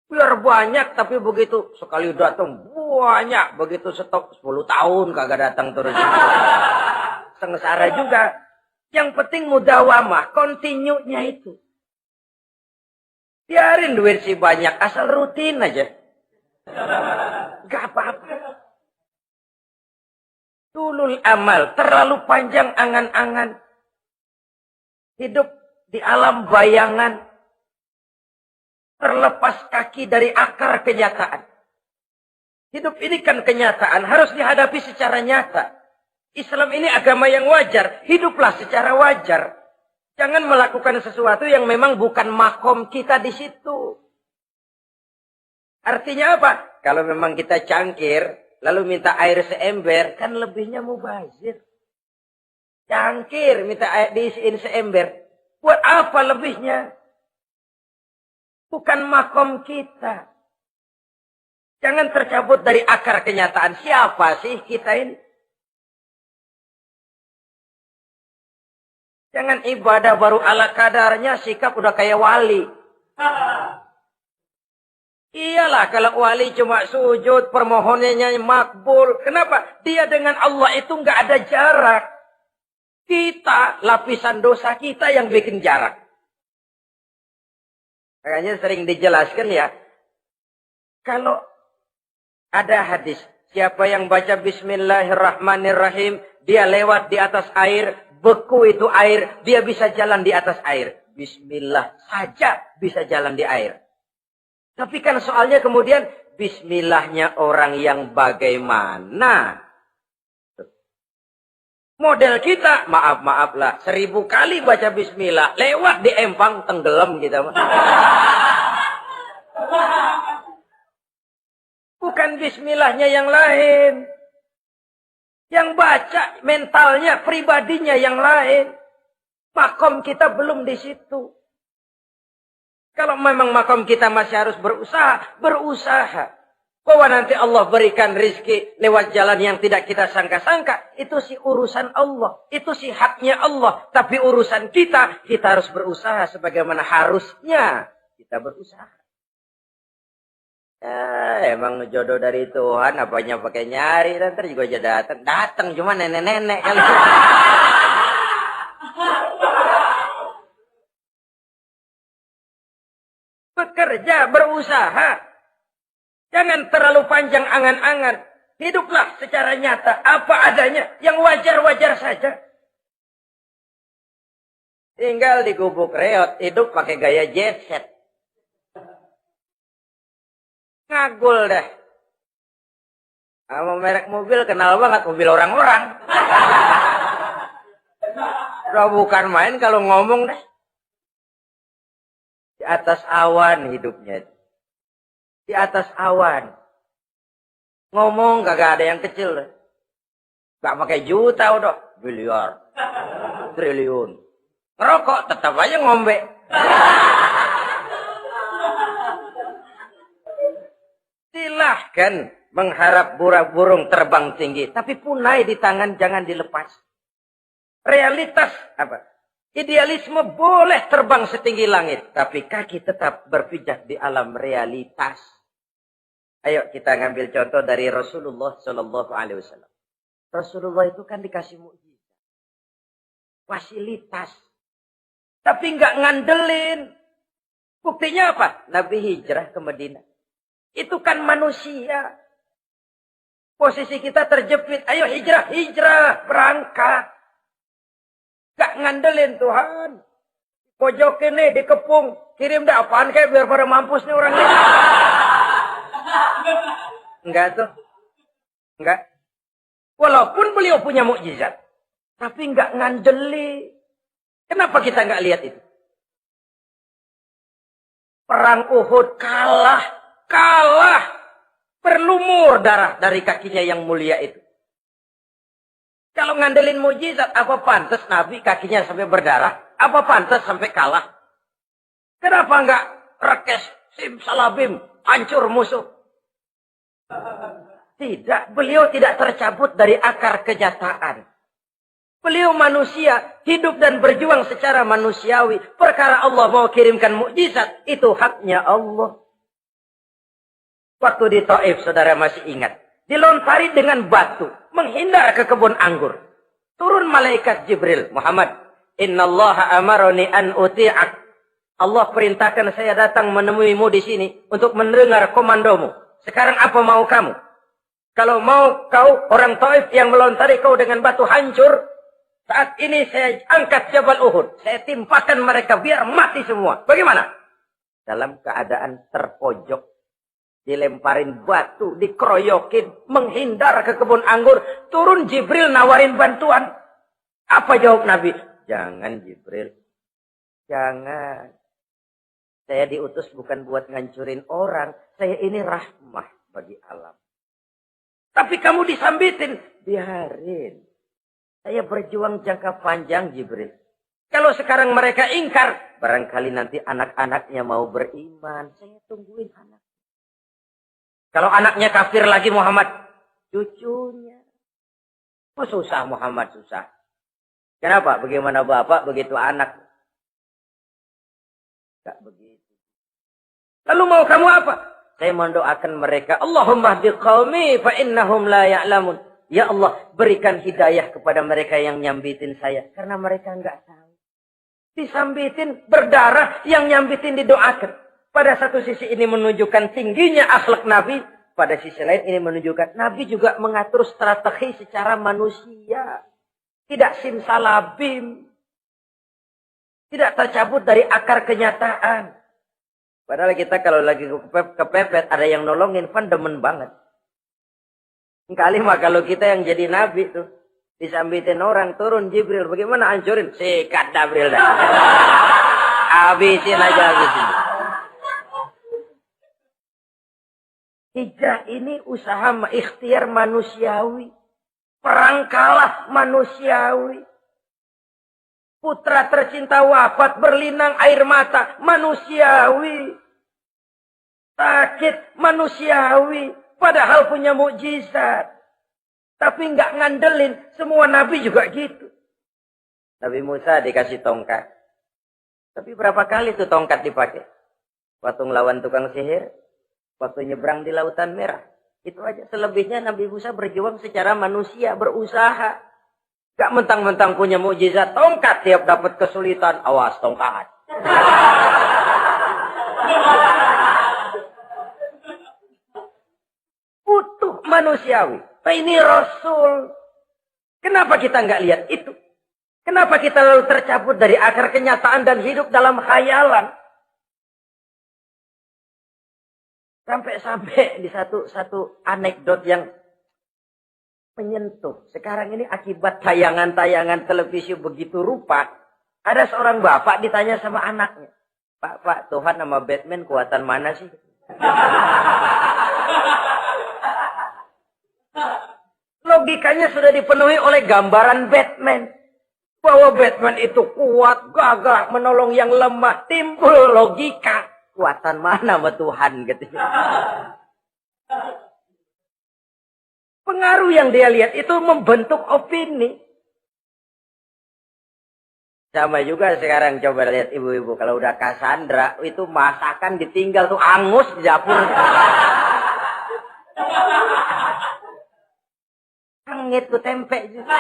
S1: Biar banyak tapi begitu sekali datang banyak, begitu stok 10 tahun kagak datang terus. Sengsara juga. Yang penting mudawamah, continue-nya itu. Biarin duit sih banyak, asal rutin aja. Gak apa-apa. Tulul amal, terlalu panjang angan-angan. Hidup di alam bayangan. Terlepas kaki dari akar kenyataan. Hidup ini kan kenyataan, harus dihadapi secara nyata. Islam ini agama yang wajar. Hiduplah secara wajar. Jangan melakukan sesuatu yang memang bukan makom kita di situ. Artinya apa? Kalau memang kita cangkir, lalu minta air seember, kan lebihnya mubazir. Cangkir minta air diisiin seember. Buat apa lebihnya? Bukan makom kita. Jangan tercabut dari akar kenyataan. Siapa sih kita ini? Jangan ibadah baru ala kadarnya, sikap udah kayak wali. Iyalah kalau wali cuma sujud, permohonannya makbul. Kenapa? Dia dengan Allah itu nggak ada jarak. Kita, lapisan dosa kita yang bikin jarak. Makanya sering dijelaskan ya. Kalau ada hadis, siapa yang baca Bismillahirrahmanirrahim, dia lewat di atas air, beku itu air, dia bisa jalan di atas air. Bismillah saja bisa jalan di air. Tapi kan soalnya kemudian bismillahnya orang yang bagaimana? Model kita, maaf lah, 1000 kali baca bismillah, lewat di empang, tenggelam kita. Bukan bismillahnya yang lain. Yang baca mentalnya, pribadinya yang lain. Makom kita belum di situ. Kalau memang makom kita masih harus berusaha. Bahwa nanti Allah berikan rizki lewat jalan yang tidak kita sangka-sangka. Itu sih urusan Allah. Itu sih haknya Allah. Tapi urusan kita harus berusaha sebagaimana harusnya kita berusaha. Ya, emang jodoh dari Tuhan, apanya pakai nyari, nanti juga aja datang cuma nenek-nenek kali. Bekerja, berusaha. Jangan terlalu panjang angan-angan. Hiduplah secara nyata, apa adanya, yang wajar-wajar saja. Tinggal di gubuk reot, hidup pakai gaya jet set. Ngagul dah. Sama merek mobil kenal banget, mobil orang-orang. Udah bukan main kalau ngomong dah. Di atas awan hidupnya. Di atas awan. Ngomong kagak ada yang kecil. Gak pakai juta udah. Miliar. Triliun. Ngerokok tetap aja ngombe. Silahkan mengharap burung terbang tinggi. Tapi punai di tangan jangan dilepas. Realitas apa? Idealisme boleh terbang setinggi langit. Tapi kaki tetap berpijak di alam realitas. Ayo kita ngambil contoh dari Rasulullah SAW. Rasulullah itu kan dikasih mukjizat. Fasilitas. Tapi nggak ngandelin. Buktinya apa? Nabi hijrah ke Madinah. Itu kan manusia. Posisi kita terjepit. Ayo hijrah, berangkat. Gak ngandelin Tuhan. Pojok ini dikepung. Kirim dah apaan kayak biar pada mampus nih orang ini. Enggak tuh. Enggak. Walaupun beliau punya mukjizat. Tapi enggak ngandeli. Kenapa kita enggak lihat itu? Perang Uhud kalah. Berlumur darah dari kakinya yang mulia itu. Kalau ngandelin mujizat, apa pantas Nabi kakinya sampai berdarah? Apa pantas sampai kalah? Kenapa enggak rekes, simsalabim, hancur musuh? Tidak, beliau tidak tercabut dari akar kenyataan. Beliau manusia, hidup dan berjuang secara manusiawi. Perkara Allah mau kirimkan mukjizat, itu haknya Allah. Waktu di Taif, saudara masih ingat. Dilontari dengan batu. Menghindar ke kebun anggur. Turun malaikat Jibril. Muhammad. Innallaha amaroni an uti'ak. Allah perintahkan saya datang menemuimu di sini. Untuk mendengar komandomu. Sekarang apa mau kamu? Kalau mau kau orang Taif yang melontari kau dengan batu hancur. Saat ini saya angkat Jabal Uhud. Saya timpakan mereka biar mati semua. Bagaimana? Dalam keadaan terpojok. Dilemparin batu, dikeroyokin, menghindar ke kebun anggur. Turun Jibril nawarin bantuan. Apa jawab Nabi? Jangan Jibril. Jangan. Saya diutus bukan buat ngancurin orang. Saya ini rahmah bagi alam. Tapi kamu disambitin. Biarin. Saya berjuang jangka panjang, Jibril. Kalau sekarang mereka ingkar, barangkali nanti anak-anaknya mau beriman. Saya tungguin anak. Kalau anaknya kafir lagi Muhammad, cucunya. Oh susah Muhammad, susah. Kenapa? Bagaimana bapak, begitu anak. Tidak begitu. Lalu mau kamu apa? Saya mendoakan mereka. Allahumma hdi qaumi fa innahum la ya'lamun. Ya Allah, berikan hidayah kepada mereka yang nyambitin saya. Karena mereka enggak tahu. Disambitin, berdarah, yang nyambitin didoakan. Pada satu sisi ini menunjukkan tingginya akhlak Nabi. Pada sisi lain ini menunjukkan Nabi juga mengatur strategi secara manusia. Tidak simsalabim. Tidak tercabut dari akar kenyataan. Padahal kita kalau lagi kepepet, ada yang nolongin, kan demen banget. Kali mah kalau kita yang jadi nabi tuh, disambitin orang, turun Jibril, bagaimana hancurin? Sikat Jibril dah. Habisin aja, habisin. Hijrah ini usaha ikhtiar manusiawi. Perang kalah manusiawi. Putra tercinta wafat, berlinang air mata, manusiawi. Sakit, manusiawi. Padahal punya mukjizat. Tapi enggak ngandelin. Semua nabi juga gitu. Nabi Musa dikasih tongkat. Tapi berapa kali tuh tongkat dipakai? Waktu ngelawan tukang sihir. Waktu nyebrang di Lautan Merah. Itu aja. Selebihnya Nabi Musa berjuang secara manusia. Berusaha. Gak mentang-mentang punya mukjizat. Tongkat tiap dapat kesulitan. Awas tongkat. Utuh manusiawi. Nah, ini Rasul. Kenapa kita nggak lihat itu? Kenapa kita lalu tercabut dari akar kenyataan dan hidup dalam khayalan? Sampai-sampai di satu anekdot yang menyentuh. Sekarang ini akibat tayangan-tayangan televisi begitu rupa. Ada seorang bapak ditanya sama anaknya. Pak, Tuhan sama Batman kuatan mana sih? Logikanya sudah dipenuhi oleh gambaran Batman. Bahwa Batman itu kuat, gagah, menolong yang lemah. Timbul logika. Kuatan mana sama Tuhan? Gitu. Pengaruh yang dia lihat itu membentuk opini. Sama juga sekarang coba lihat ibu-ibu. Kalau udah Cassandra, itu masakan ditinggal tuh angus di dapur. Angit tuh tempe juga.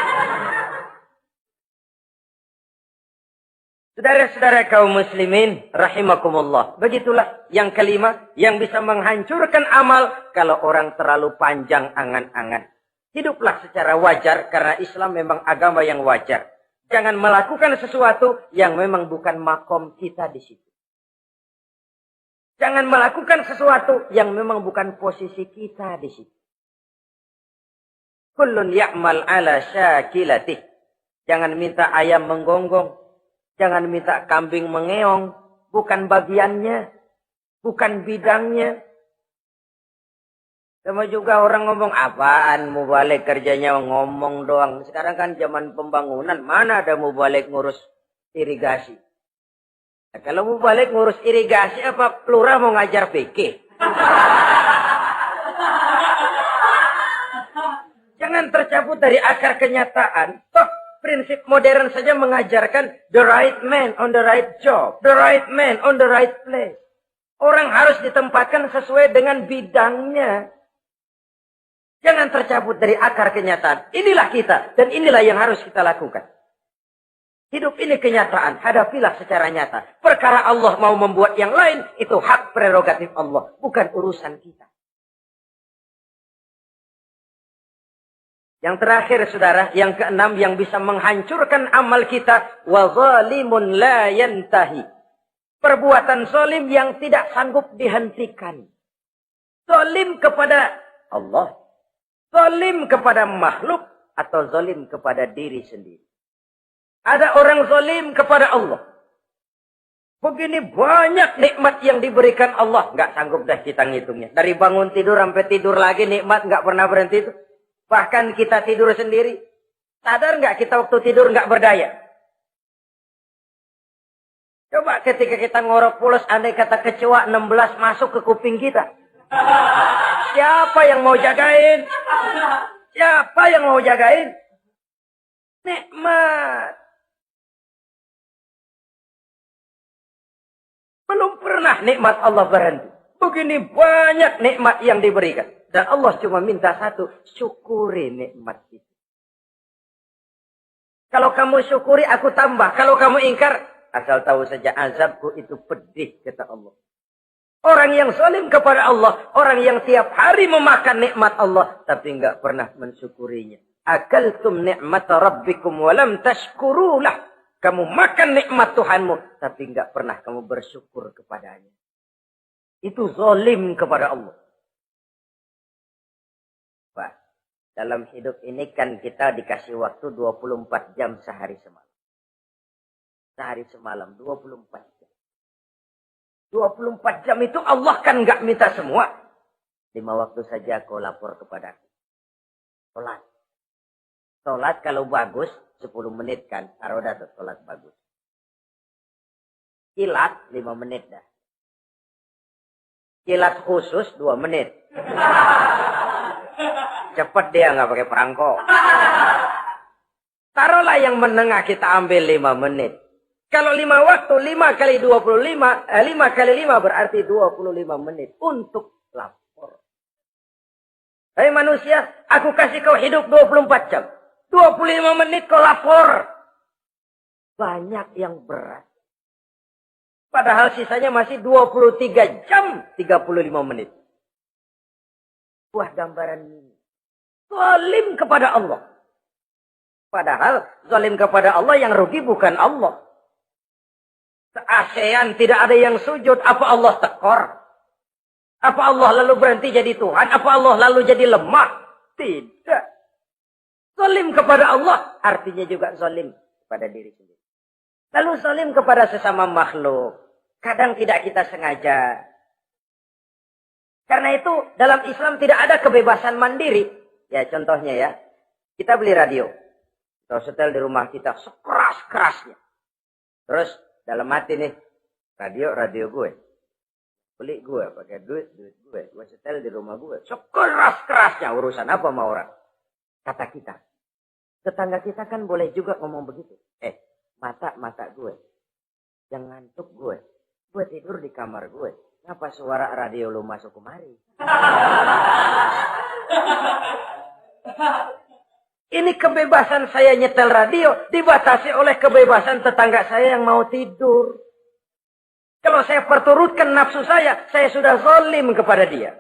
S1: Saudara-saudara kaum muslimin, rahimakumullah. Begitulah yang kelima, yang bisa menghancurkan amal kalau orang terlalu panjang angan-angan. Hiduplah secara wajar karena Islam memang agama yang wajar. Jangan melakukan sesuatu yang memang bukan makom kita di situ. Jangan melakukan sesuatu yang memang bukan posisi kita di situ. Kullun ya'mal ala syakilatih. Jangan minta ayam menggonggong. Jangan minta kambing mengeong. Bukan bagiannya. Bukan bidangnya. Sama juga orang ngomong, apaan mubalik kerjanya ngomong doang. Sekarang kan zaman pembangunan. Mana ada mubalik ngurus irigasi. Nah, kalau mubalik ngurus irigasi, apa lurah mau ngajar fikih? Jangan tercabut dari akar kenyataan. Toh, prinsip modern saja mengajarkan the right man on the right job. The right man on the right place. Orang harus ditempatkan sesuai dengan bidangnya. Jangan tercabut dari akar kenyataan. Inilah kita. Dan inilah yang harus kita lakukan. Hidup ini kenyataan. Hadapilah secara nyata. Perkara Allah mau membuat yang lain. Itu hak prerogatif Allah. Bukan urusan kita. Yang terakhir saudara, yang keenam yang bisa menghancurkan amal kita, wa zalimun la yantahi. Perbuatan zalim yang tidak sanggup dihentikan. Zalim kepada Allah, zalim kepada makhluk atau zalim kepada diri sendiri. Ada orang zalim kepada Allah. Begini banyak nikmat yang diberikan Allah. Nggak sanggup dah kita ngitungnya. Dari bangun tidur sampai tidur lagi nikmat nggak pernah berhenti itu. Bahkan kita tidur sendiri. Sadar nggak kita waktu tidur nggak berdaya? Coba ketika kita ngorok pulas, andai kata kecoa 16 masuk ke kuping kita. Siapa yang mau jagain? Siapa yang mau jagain? Nikmat. Belum pernah nikmat Allah berhenti. Begini banyak nikmat yang diberikan. Dan Allah cuma minta satu, syukuri nikmat itu. Kalau kamu syukuri, aku tambah. Kalau kamu ingkar, asal tahu saja azabku itu pedih, kata Allah. Orang yang zalim kepada Allah, orang yang tiap hari memakan nikmat Allah, tapi enggak pernah mensyukurinya. Akaltum ni'mata rabbikum walam tashkurulah. Kamu makan nikmat Tuhanmu, tapi enggak pernah kamu bersyukur kepadanya. Itu zalim kepada Allah. Wah, dalam hidup ini kan kita dikasih waktu 24 jam sehari semalam. Sehari semalam, 24 jam. 24 jam itu Allah kan enggak minta semua. 5 waktu saja kau lapor kepadaku. Sholat. Sholat kalau bagus, 10 menit kan. Aroda tuh sholat bagus. Kilat 5 menit dah. Kilat khusus 2 menit. Cepat dia nggak pakai perangko. Taruhlah yang menengah kita ambil 5 menit. Kalau 5 waktu, 5 kali 25, 5 kali 5 berarti 25 menit untuk lapor. Hei manusia, aku kasih kau hidup 24 jam. 25 menit kau lapor. Banyak yang berat. Padahal sisanya masih 23 jam 35 menit. Buah gambaran ini. Zalim kepada Allah. Padahal zalim kepada Allah yang rugi bukan Allah. Se-ASEAN tidak ada yang sujud. Apa Allah tekor? Apa Allah lalu berhenti jadi Tuhan? Apa Allah lalu jadi lemah? Tidak. Zalim kepada Allah artinya juga zalim kepada diri sendiri. Lalu zalim kepada sesama makhluk. Kadang tidak kita sengaja. Karena itu dalam Islam tidak ada kebebasan mandiri. Ya contohnya ya. Kita beli radio. Kita setel di rumah kita sekeras-kerasnya. Terus dalam hati nih. Radio gue. Beli gue pakai duit gue. Gue setel di rumah gue. Sekeras-kerasnya urusan apa sama orang. Kata kita. Tetangga kita kan boleh juga ngomong begitu. Mata gue. Yang ngantuk gue. Gue tidur di kamar gue. Kenapa suara radio lu masuk kemari? Ini kebebasan saya nyetel radio. Dibatasi oleh kebebasan tetangga saya yang mau tidur. Kalau saya perturutkan nafsu saya sudah zalim kepada dia.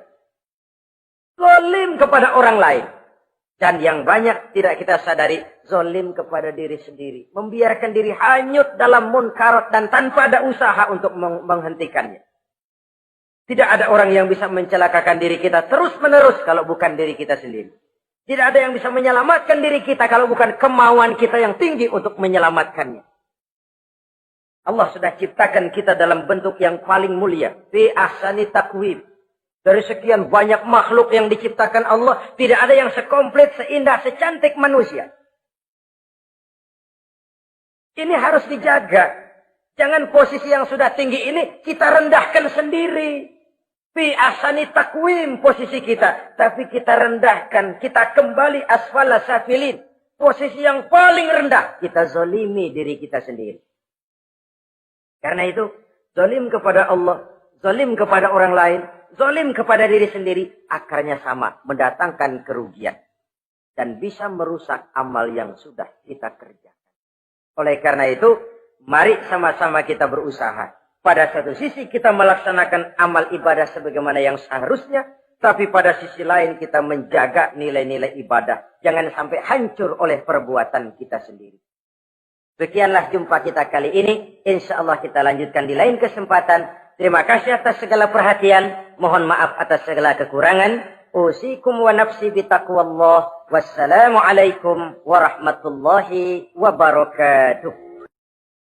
S1: Zalim kepada orang lain. Dan yang banyak tidak kita sadari, zalim kepada diri sendiri. Membiarkan diri hanyut dalam munkarat dan tanpa ada usaha untuk menghentikannya. Tidak ada orang yang bisa mencelakakan diri kita terus-menerus kalau bukan diri kita sendiri. Tidak ada yang bisa menyelamatkan diri kita kalau bukan kemauan kita yang tinggi untuk menyelamatkannya. Allah sudah ciptakan kita dalam bentuk yang paling mulia. Fi ahsani taqwim. Dari sekian banyak makhluk yang diciptakan Allah, tidak ada yang sekomplit, seindah, secantik manusia. Ini harus dijaga. Jangan posisi yang sudah tinggi ini kita rendahkan sendiri. Fi ahsani taqwim posisi kita. Tapi kita rendahkan, kita kembali asfala safilin. Posisi yang paling rendah, kita zalimi diri kita sendiri. Karena itu, zalim kepada Allah, zalim kepada orang lain, zalim kepada diri sendiri, akarnya sama, mendatangkan kerugian. Dan bisa merusak amal yang sudah kita kerjakan. Oleh karena itu, mari sama-sama kita berusaha. Pada satu sisi kita melaksanakan amal ibadah sebagaimana yang seharusnya, tapi pada sisi lain kita menjaga nilai-nilai ibadah. Jangan sampai hancur oleh perbuatan kita sendiri. Sekianlah jumpa kita kali ini. Insya Allah kita lanjutkan di lain kesempatan. Terima kasih atas segala perhatian. Mohon maaf atas segala kekurangan. Usikum wa nafsi bitaqwallah. Wassalamualaikum warahmatullahi wabarakatuh.